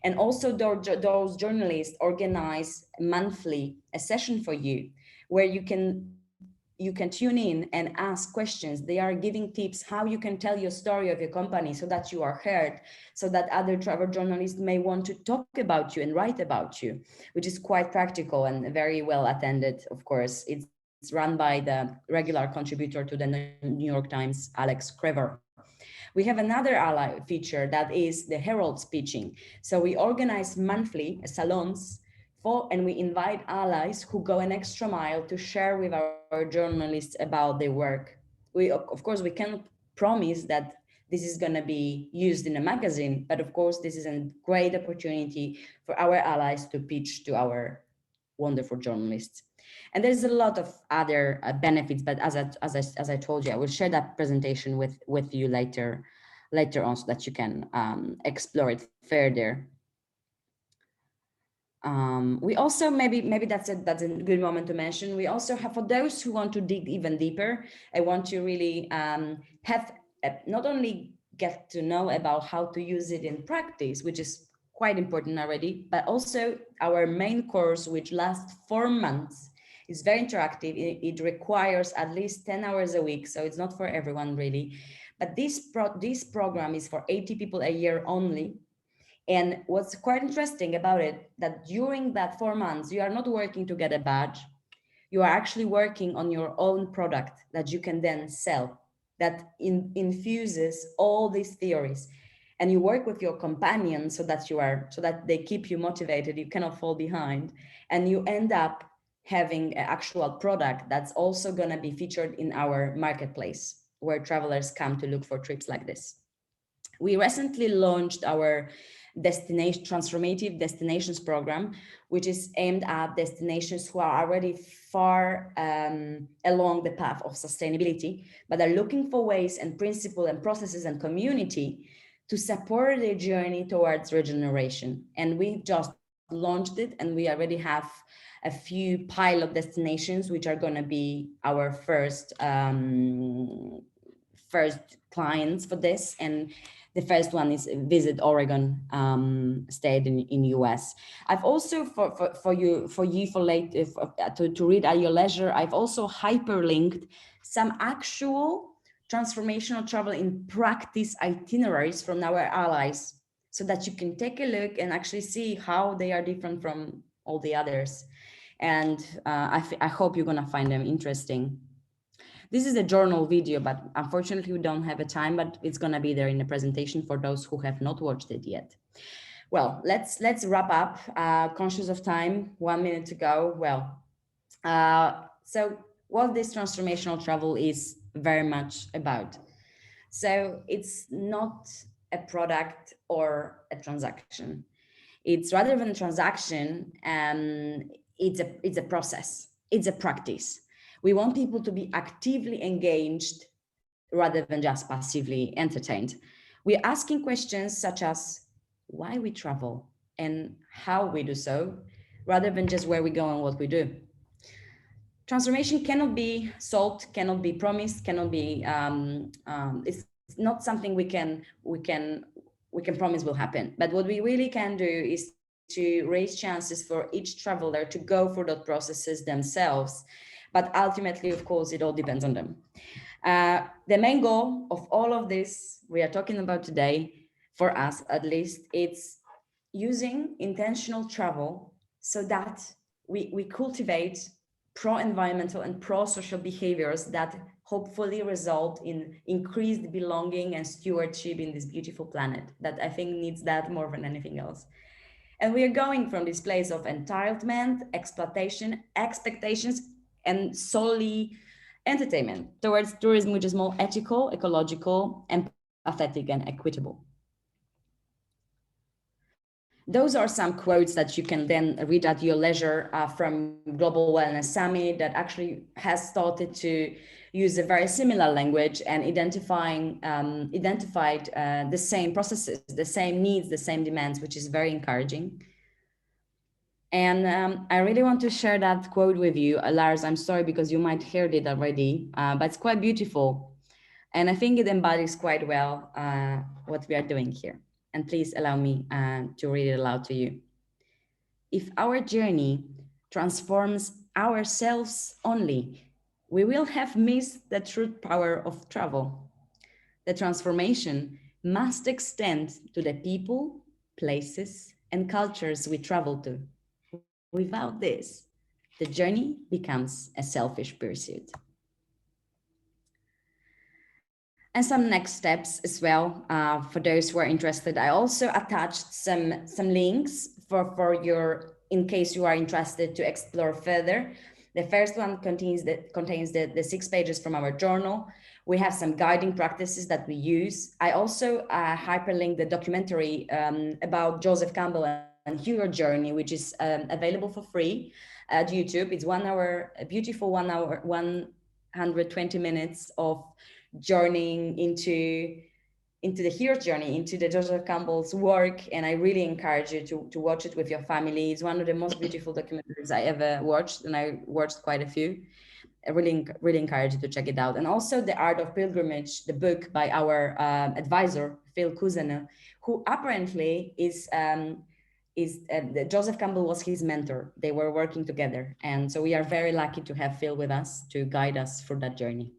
And also those journalists organize monthly a session for you where you can you can tune in and ask questions. They are giving tips how you can tell your story of your company so that you are heard, so that other travel journalists may want to talk about you and write about you, which is quite practical and very well attended. Of course, it's run by the regular contributor to the New York Times, Alex Crever. We have another ally feature that is the Herald speeching. So we organize monthly salons and we invite allies who go an extra mile to share with our journalists about their work. Of course, we cannot promise that this is going to be used in a magazine, but of course, this is a great opportunity for our allies to pitch to our wonderful journalists. And there's a lot of other benefits, but as I told you, I will share that presentation with you later on so that you can explore it further. We also, maybe that's a good moment to mention, we also have, for those who want to dig even deeper, I want to really have not only get to know about how to use it in practice, which is quite important already, but also our main course, which lasts 4 months, is very interactive. It requires at least 10 hours a week, so it's not for everyone really. But this program is for 80 people a year only. And what's quite interesting about it, that during that 4 months, you are not working to get a badge. You are actually working on your own product that you can then sell, that infuses all these theories. And you work with your companions so that they keep you motivated, you cannot fall behind. And you end up having an actual product that's also going to be featured in our marketplace, where travelers come to look for trips like this. We recently launched our Transformative Destinations program, which is aimed at destinations who are already far along the path of sustainability, but are looking for ways and principles and processes and community to support their journey towards regeneration. And we've just launched it, and we already have a few pilot destinations, which are going to be our first clients for this. And the first one is Visit Oregon State in US. I've also to read at your leisure, I've also hyperlinked some actual transformational travel in practice itineraries from our allies, so that you can take a look and actually see how they are different from all the others. And I hope you're gonna find them interesting. This is a journal video, but unfortunately we don't have a time, but it's gonna be there in the presentation for those who have not watched it yet. Well, let's wrap up, conscious of time, 1 minute to go. Well, so what this transformational travel is very much about. So it's not a product or a transaction. It's rather than a transaction, it's a process, it's a practice. We want people to be actively engaged rather than just passively entertained. We're asking questions such as why we travel and how we do so, rather than just where we go and what we do. Transformation cannot be solved, cannot be promised, cannot be, it's not something we can promise will happen. But what we really can do is to raise chances for each traveler to go through those processes themselves. But ultimately, of course, it all depends on them. The main goal of all of this we are talking about today, for us at least, it's using intentional travel so that we cultivate pro-environmental and pro-social behaviors that hopefully result in increased belonging and stewardship in this beautiful planet that I think needs that more than anything else. And we are going from this place of entitlement, exploitation, expectations, and solely entertainment towards tourism, which is more ethical, ecological, empathetic, and equitable. Those are some quotes that you can then read at your leisure from Global Wellness Summit that actually has started to use a very similar language and identified the same processes, the same needs, the same demands, which is very encouraging. And I really want to share that quote with you, Lars. I'm sorry because you might heard it already, but it's quite beautiful. And I think it embodies quite well what we are doing here. And please allow me to read it aloud to you. If our journey transforms ourselves only, we will have missed the true power of travel. The transformation must extend to the people, places, and cultures we travel to. Without this, the journey becomes a selfish pursuit. And some next steps as well for those who are interested. I also attached some links for your, in case you are interested to explore further. The first one contains the 6 pages from our journal. We have some guiding practices that we use. I also hyperlink the documentary about Joseph Campbell and Hero Journey, which is available for free at YouTube. It's 1 hour, a beautiful 1 hour, 120 minutes of journeying into the hero journey, into the Joseph Campbell's work. And I really encourage you to watch it with your family. It's one of the most beautiful documentaries I ever watched, and I watched quite a few. I really encourage you to check it out. And also The Art of Pilgrimage, the book by our advisor, Phil Cousineau, who apparently is Joseph Campbell was his mentor. They were working together. And so we are very lucky to have Phil with us to guide us through that journey.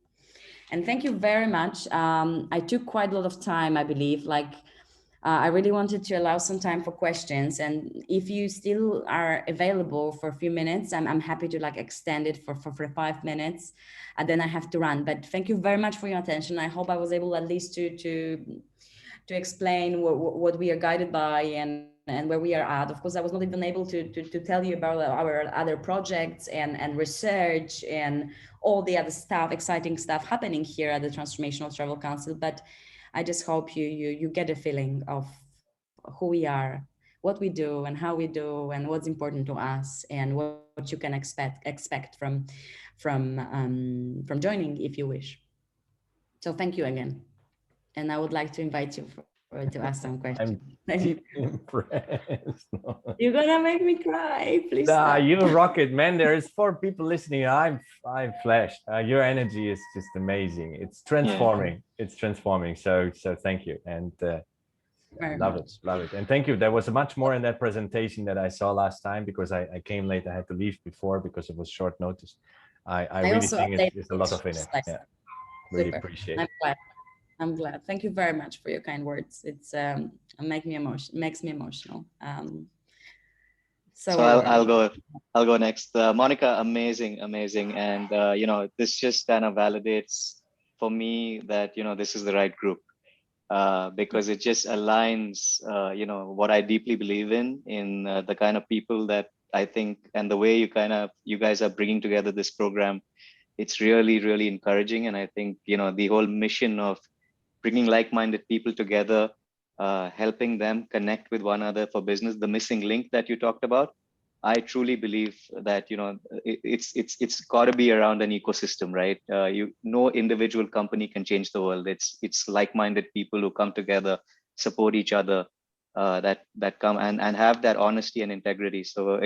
And thank you very much. I took quite a lot of time, I believe. I really wanted to allow some time for questions. And if you still are available for a few minutes, I'm happy to extend it for 5 minutes. And then I have to run. But thank you very much for your attention. I hope I was able at least to explain what we are guided by and where we are at. Of course, I was not even able to tell you about our other projects and research and all the other stuff, exciting stuff happening here at the Transformational Travel Council. But I just hope you get a feeling of who we are, what we do and how we do and what's important to us and what you can expect from joining if you wish. So thank you again. And I would like to invite you to ask some questions. I'm deeply impressed. You're gonna make me cry, please. Nah, you rock it, man. There is 4 people listening. I'm flashed. Your energy is just amazing. It's transforming. Yeah. It's transforming. So thank you, and love it. And thank you. There was much more in that presentation that I saw last time because I came late. I had to leave before because it was short notice. I really think it's a lot of in it. Yeah, really appreciate it. I'm glad. Thank you very much for your kind words. It's makes me emotional. So I'll go next. Monica, amazing. And this just kind of validates for me that this is the right group because it just aligns what I deeply believe in the kind of people that I think, and the way you guys are bringing together this program. It's really, really encouraging. And I think the whole mission of bringing like-minded people together, helping them connect with one another for business, the missing link that you talked about. I truly believe that it's got to be around an ecosystem, right? No individual company can change the world. It's like-minded people who come together, support each other, that come and have that honesty and integrity. So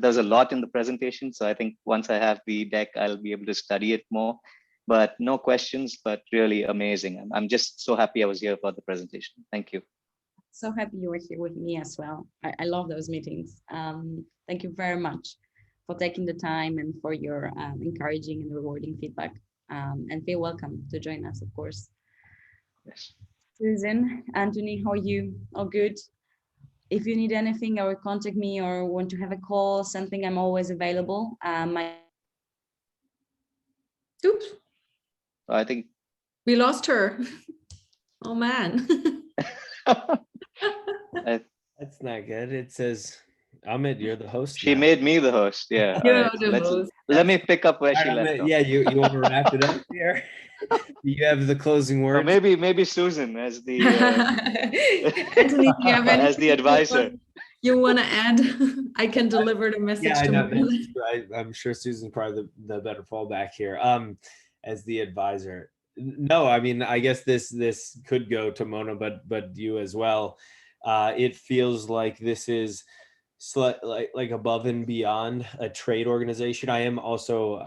there's a lot in the presentation. So I think once I have the deck, I'll be able to study it more. But no questions, but really amazing. I'm just so happy I was here for the presentation. Thank you. So happy you were here with me as well. I love those meetings. Thank you very much for taking the time and for your encouraging and rewarding feedback. And feel welcome to join us, of course. Yes. Susan, Anthony, how are you? All good? If you need anything or contact me or want to have a call or something, I'm always available. Oops. I think we lost her. Oh man. That's not good. It says, Amit, you're the host. She made me the host. Yeah. Let me pick up where she left off. Yeah, you want to wrap it up here? You have the closing word. Maybe Susan as the Anthony, do you have as the advisor. You want to add? I can deliver the message. Yeah, I know. I'm sure Susan's probably the better fallback here. As the advisor. No, I mean, I guess this could go to Mona, but you as well. It feels like this is like above and beyond a trade organization. I am also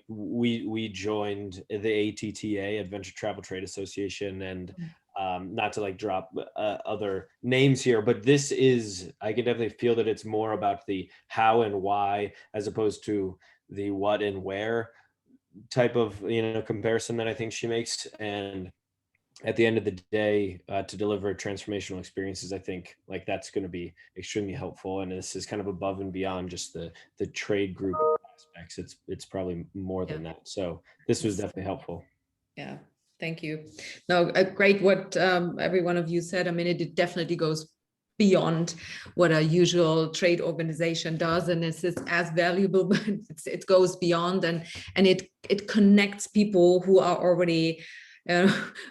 we joined the ATTA, Adventure Travel Trade Association, and not to drop other names here, but this is, I can definitely feel that it's more about the how and why as opposed to the what and where. type of, comparison that I think she makes. And at the end of the day, to deliver transformational experiences, I think like that's going to be extremely helpful. And this is kind of above and beyond just the trade group aspects. It's probably more than that. So this was definitely helpful. Yeah, thank you. No, great what every one of you said. I mean, it definitely goes beyond what a usual trade organization does, and it's as valuable, but it goes beyond, and it connects people who are already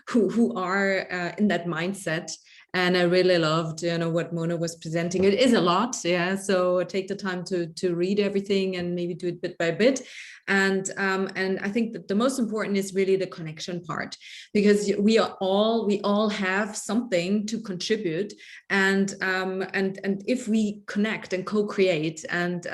who are in that mindset. And I really loved, what Mona was presenting. It is a lot, yeah. So take the time to read everything and maybe do it bit by bit. And I think that the most important is really the connection part, because we all have something to contribute, and if we connect and co-create and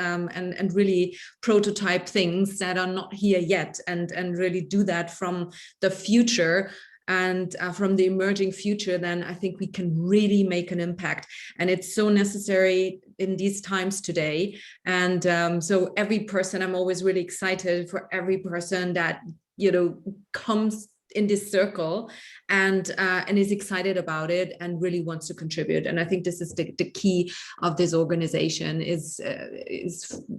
really prototype things that are not here yet, and really do that from the future and from the emerging future, then I think we can really make an impact. And it's so necessary in these times today. And so every person, I'm always really excited for every person that, comes in this circle and is excited about it and really wants to contribute. And I think this is the key of this organization is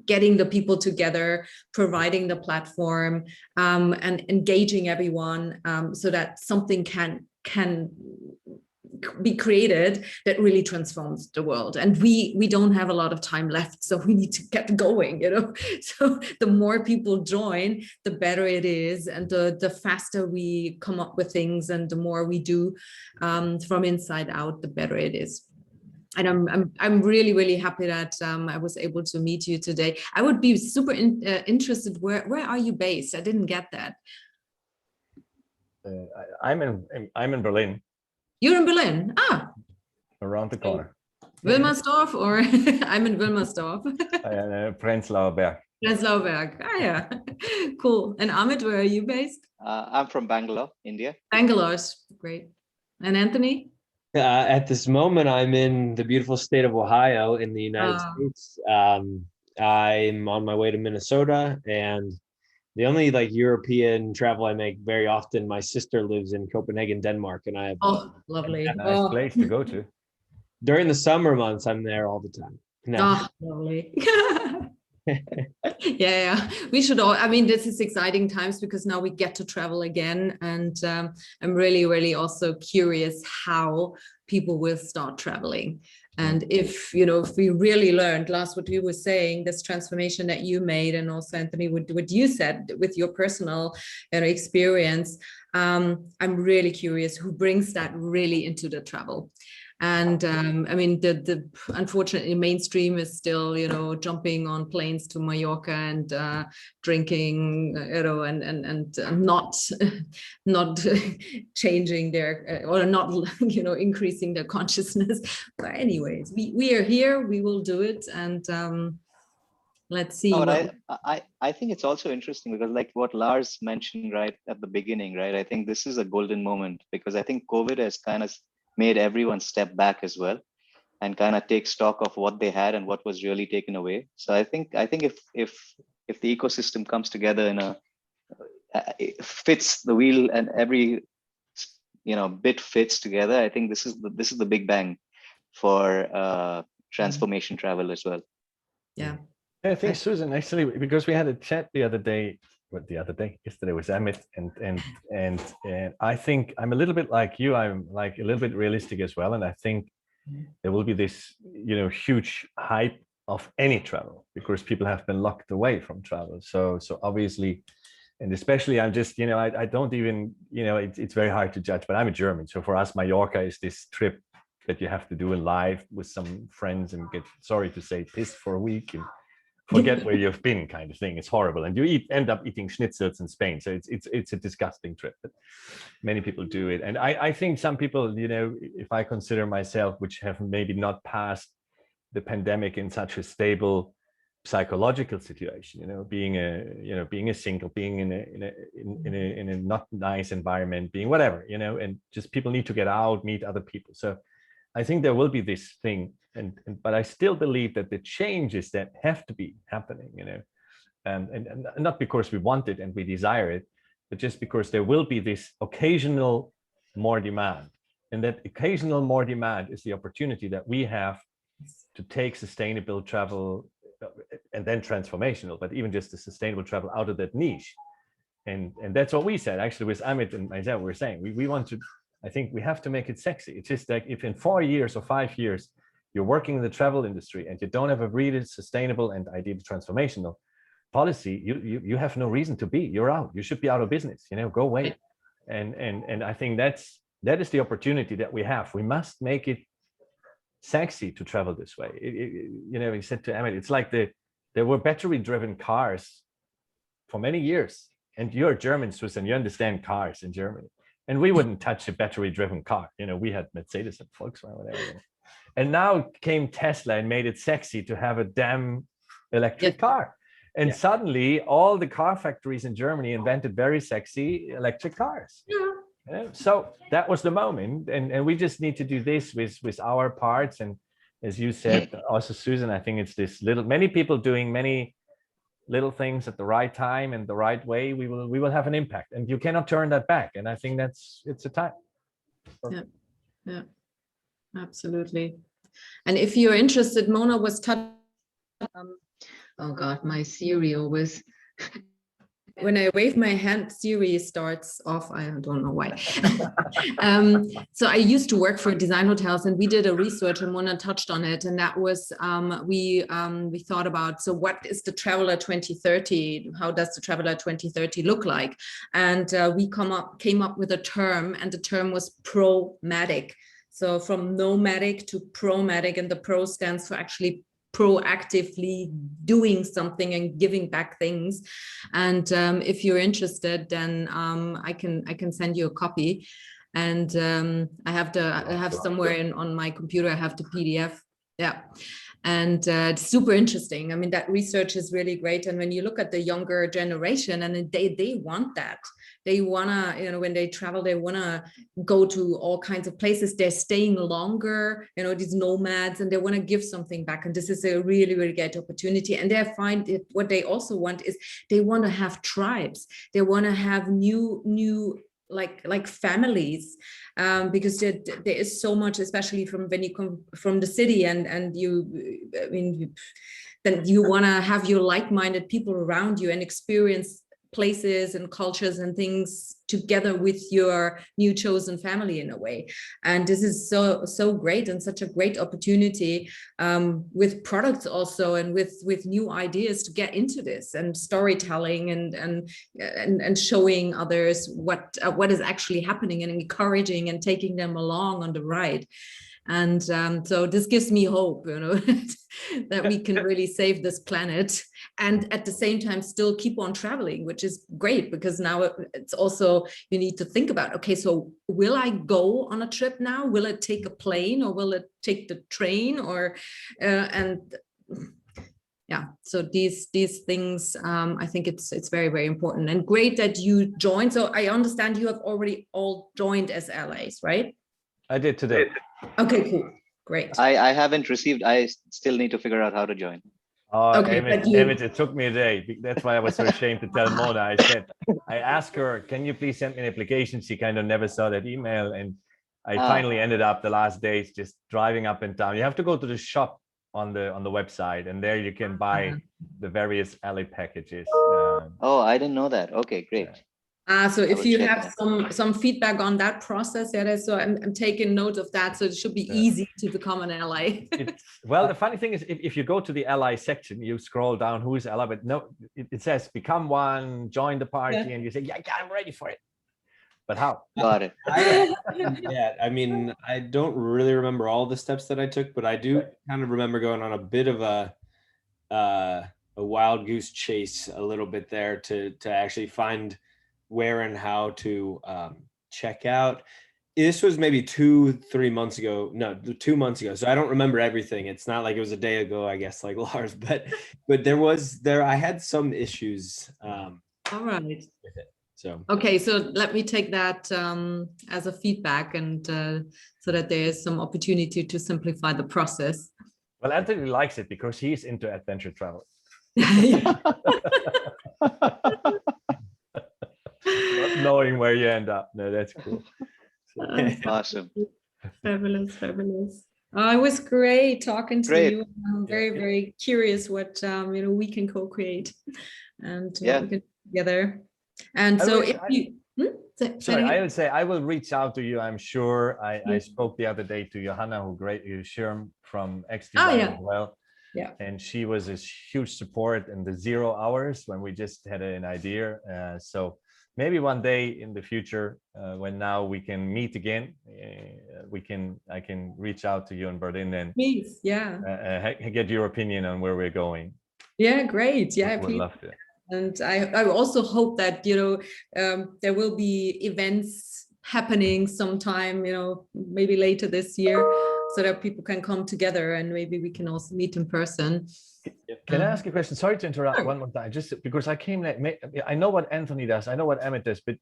getting the people together, providing the platform, and engaging everyone, so that something can be created that really transforms the world. And we don't have a lot of time left, so we need to get going, so the more people join, the better it is, and the faster we come up with things, and the more we do from inside out, the better it is. And I'm really, really happy that I was able to meet you today. I would be super interested, where are you based? I didn't get that. I'm in Berlin. You're in Berlin? Ah. Around the corner. Wilmersdorf, or I'm in Wilmersdorf. Prenzlauer Berg. Prenzlauer Berg. Ah, yeah. Cool. And Amit, where are you based? I'm from Bangalore, India. Bangalore, great. And Anthony? At this moment, I'm in the beautiful state of Ohio in the United States. I'm on my way to Minnesota, and the only European travel I make very often, my sister lives in Copenhagen, Denmark, and I have lovely. Nice place to go to. During the summer months, I'm there all the time. No. Lovely. Yeah, we should all, this is exciting times, because now we get to travel again, and I'm really, really also curious how people will start traveling. And if we really learned last, what you were saying, this transformation that you made, and also Anthony, what you said with your personal experience, I'm really curious who brings that really into the travel. And the unfortunately mainstream is still jumping on planes to Mallorca and drinking and not changing their or not increasing their consciousness. But anyways, we are here, we will do it, and let's see. I think it's also interesting, because like what Lars mentioned right at the beginning, right? I think this is a golden moment, because I think COVID has kind of made everyone step back as well, and kind of take stock of what they had and what was really taken away. So I think if the ecosystem comes together in it fits the wheel, and every bit fits together, I think this is the big bang for transformation travel as well. Yeah. I think, Susan, actually, because we had a chat yesterday with Amit, and I think I'm a little bit like you. I'm like a little bit realistic as well, and I think there will be this huge hype of any travel, because people have been locked away from travel. So obviously, and especially I'm just I don't even it's very hard to judge, but I'm a German, so for us Mallorca is this trip that you have to do in live with some friends and get, sorry to say, pissed for a week and forget where you've been, kind of thing. It's horrible, and you end up eating schnitzels in Spain. So it's a disgusting trip, but many people do it. And I think some people, if I consider myself, which have maybe not passed the pandemic in such a stable psychological situation, being a single, being in a not nice environment, being whatever, and just people need to get out, meet other people. So I think there will be this thing, but I still believe that the changes that have to be happening, and not because we want it and we desire it, but just because there will be this occasional more demand. And that occasional more demand is the opportunity that we have to take sustainable travel and then transformational, but even just the sustainable travel out of that niche. And that's what we said, actually, with Amit and myself, we're saying we want to, I think we have to make it sexy. It's just like if in 4 years or 5 years, you're working in the travel industry and you don't have a really sustainable and ideally transformational policy, you have no reason to be. You're out. You should be out of business. Go away. And I think that is the opportunity that we have. We must make it sexy to travel this way. He said to Amit, it's like there were battery-driven cars for many years. And you're German, Swiss, and you understand cars in Germany. And we wouldn't touch a battery-driven car. We had Mercedes and Volkswagen, whatever. And now came Tesla and made it sexy to have a damn electric car. And suddenly all the car factories in Germany invented very sexy electric cars. So that was the moment. And we just need to do this with our parts. And as you said, also, Susan, I think it's this many people doing many little things at the right time and the right way, we will have an impact. And you cannot turn that back. And I think it's a time. Yeah, absolutely. And if you're interested, Mona was touching. Oh God, my Siri always. When I wave my hand, Siri starts off. I don't know why. So I used to work for design hotels, and we did a research, and Mona touched on it. And that was we thought about, so what is the Traveler 2030? How does the Traveler 2030 look like? And we came up with a term, and the term was pro-matic. So from nomadic to pro-matic, and the pro stands for actually proactively doing something and giving back things. And if you're interested, then I can send you a copy. And I have somewhere on my computer, I have the PDF. Yeah. And it's super interesting. I mean, that research is really great. And when you look at the younger generation, and they want that. They wanna, when they travel, they wanna go to all kinds of places. They're staying longer, these nomads, and they wanna give something back. And this is a really, really great opportunity. And they find it, what they also want is they wanna have tribes. They wanna have new like families, because there is so much, especially from when you come from the city, and then you want to have your like-minded people around you and experience places and cultures and things together with your new chosen family in a way. And this is so great, and such a great opportunity with products also, and with new ideas to get into this, and storytelling and showing others what is actually happening, and encouraging and taking them along on the ride. And so this gives me hope, that we can really save this planet, and at the same time still keep on traveling, which is great, because now it's also, you need to think about, okay, so will I go on a trip now? Will it take a plane, or will it take the train, or so these things, I think it's very, very important, and great that you joined. So I understand you have already all joined as allies, right? I did today. Okay, cool. Great. I haven't received. I still need to figure out how to join. Oh, okay, Emmett, it took me a day. That's why I was so ashamed to tell Mona. I asked her, can you please send me an application? She kind of never saw that email. And I finally ended up the last days just driving up and down. You have to go to the shop on the website, and there you can buy the various ally packages. Oh, I didn't know that. Okay, great. So if you have some feedback on that process, so I'm taking note of that. So it should be easy to become an ally. Well, the funny thing is, if you go to the ally section, you scroll down who is ally, but no, it says become one, join the party, and you say, yeah, I'm ready for it. But how? Got it. I mean, I don't really remember all the steps that I took, but I do kind of remember going on a bit of a wild goose chase a little bit there to actually find where and how to check out. This was maybe 2-3 months ago. No, 2 months ago. So I don't remember everything. It's not like it was a day ago, I guess, like Lars, but I had some issues. All right. With it. So okay, so let me take that as a feedback, and so that there is some opportunity to simplify the process. Well, Anthony likes it because he's into adventure travel. Not knowing where you end up. No, that's cool. Awesome. Fabulous, fabulous. Oh, it was great talking to you. I'm very, very curious what we can co-create and what we can do together. And so if you sorry, I would say I will reach out to you. I'm sure. I spoke the other day to Johanna, who Sherm from X Design as well. Yeah. And she was a huge support in the 0 hours when we just had an idea. So maybe one day in the future, when now we can meet again, I can reach out to you in Berlin and please, get your opinion on where we're going. Yeah, great. Yeah, would love to. And I also hope that there will be events happening sometime, maybe later this year, so that people can come together and maybe we can also meet in person. Can I ask a question? Sorry to interrupt one more time, just because I came late. I know what Anthony does, I know what Amit does, but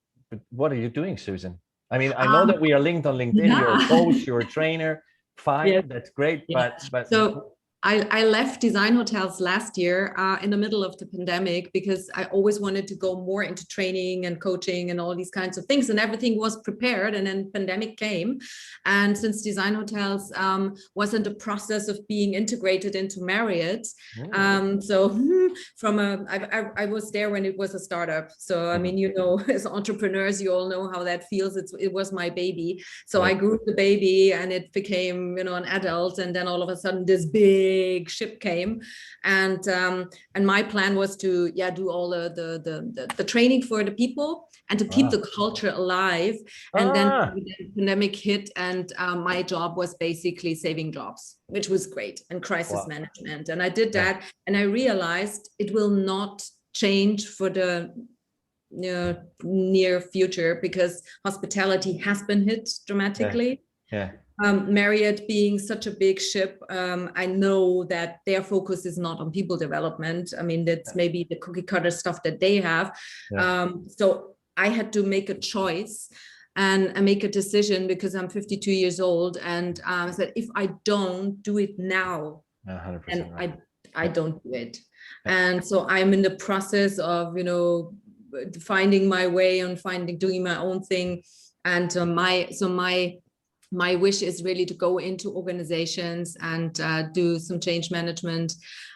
what are you doing, Susan? I mean, I know that we are linked on LinkedIn. Yeah. You're a coach, you're a trainer. Fine, that's great. Yeah. But so I left Design Hotels last year in the middle of the pandemic because I always wanted to go more into training and coaching and all these kinds of things, and everything was prepared, and then pandemic came. And since Design Hotels was in the process of being integrated into Marriott, so I was there when it was a startup. So I mean, as entrepreneurs, you all know how that feels. It was my baby. So I grew the baby and it became an adult, and then all of a sudden this big ship came, and my plan was to do all the training for the people and to keep the culture alive. And then the pandemic hit, and my job was basically saving jobs, which was great, and crisis management. And I did that, and I realized it will not change for the near future, because hospitality has been hit dramatically. Marriott being such a big ship, I know that their focus is not on people development. I mean, that's maybe the cookie cutter stuff that they have. So I had to make a choice and make a decision, because I'm 52 years old, and I said, if I don't do it now, 100% and right. I don't do it. And so I'm in the process of finding my way and doing my own thing. And my wish is really to go into organizations and do some change management,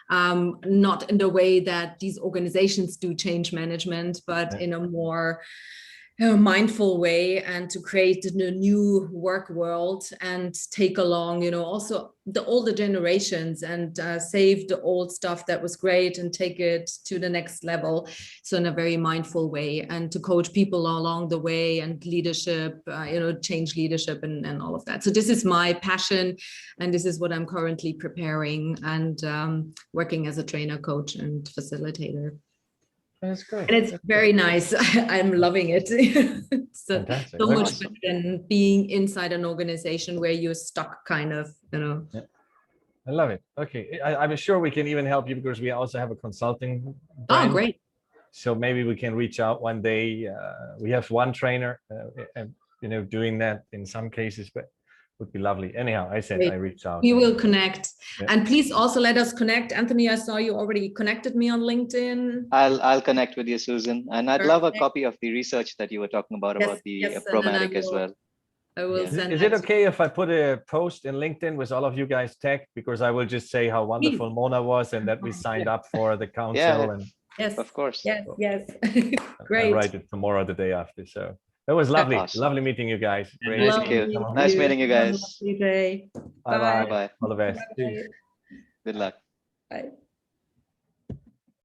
not in the way that these organizations do change management, but in a more mindful way, and to create a new work world and take along, also the older generations, and save the old stuff that was great and take it to the next level. So in a very mindful way, and to coach people along the way, and leadership, change leadership and all of that. So this is my passion, and this is what I'm currently preparing and working as a trainer, coach, and facilitator. That's great. And it's very nice. I'm loving it. So much better than being inside an organization where you're stuck, kind of, I love it. Okay, I'm sure we can even help you, because we also have a consulting brand. Oh, great. So maybe we can reach out one day. We have one trainer, doing that in some cases, but would be lovely. Anyhow, I said I reach out. We will connect. And please also let us connect. Anthony, I saw you already connected me on LinkedIn. I'll connect with you, Susan. And I'd love a copy of the research that you were talking about the Promatic as well. I will send Is it okay if I put a post in LinkedIn with all of you guys tagged? Because I will just say how wonderful Mona was, and that we signed up for the council. And yes, of course. Yes. Great. I'll write it tomorrow, the day after. So it was lovely. Awesome. Lovely meeting you guys. Great. Thank you. Nice meeting you guys. Have a lovely day. Bye. Bye. All the best. Good luck. Bye.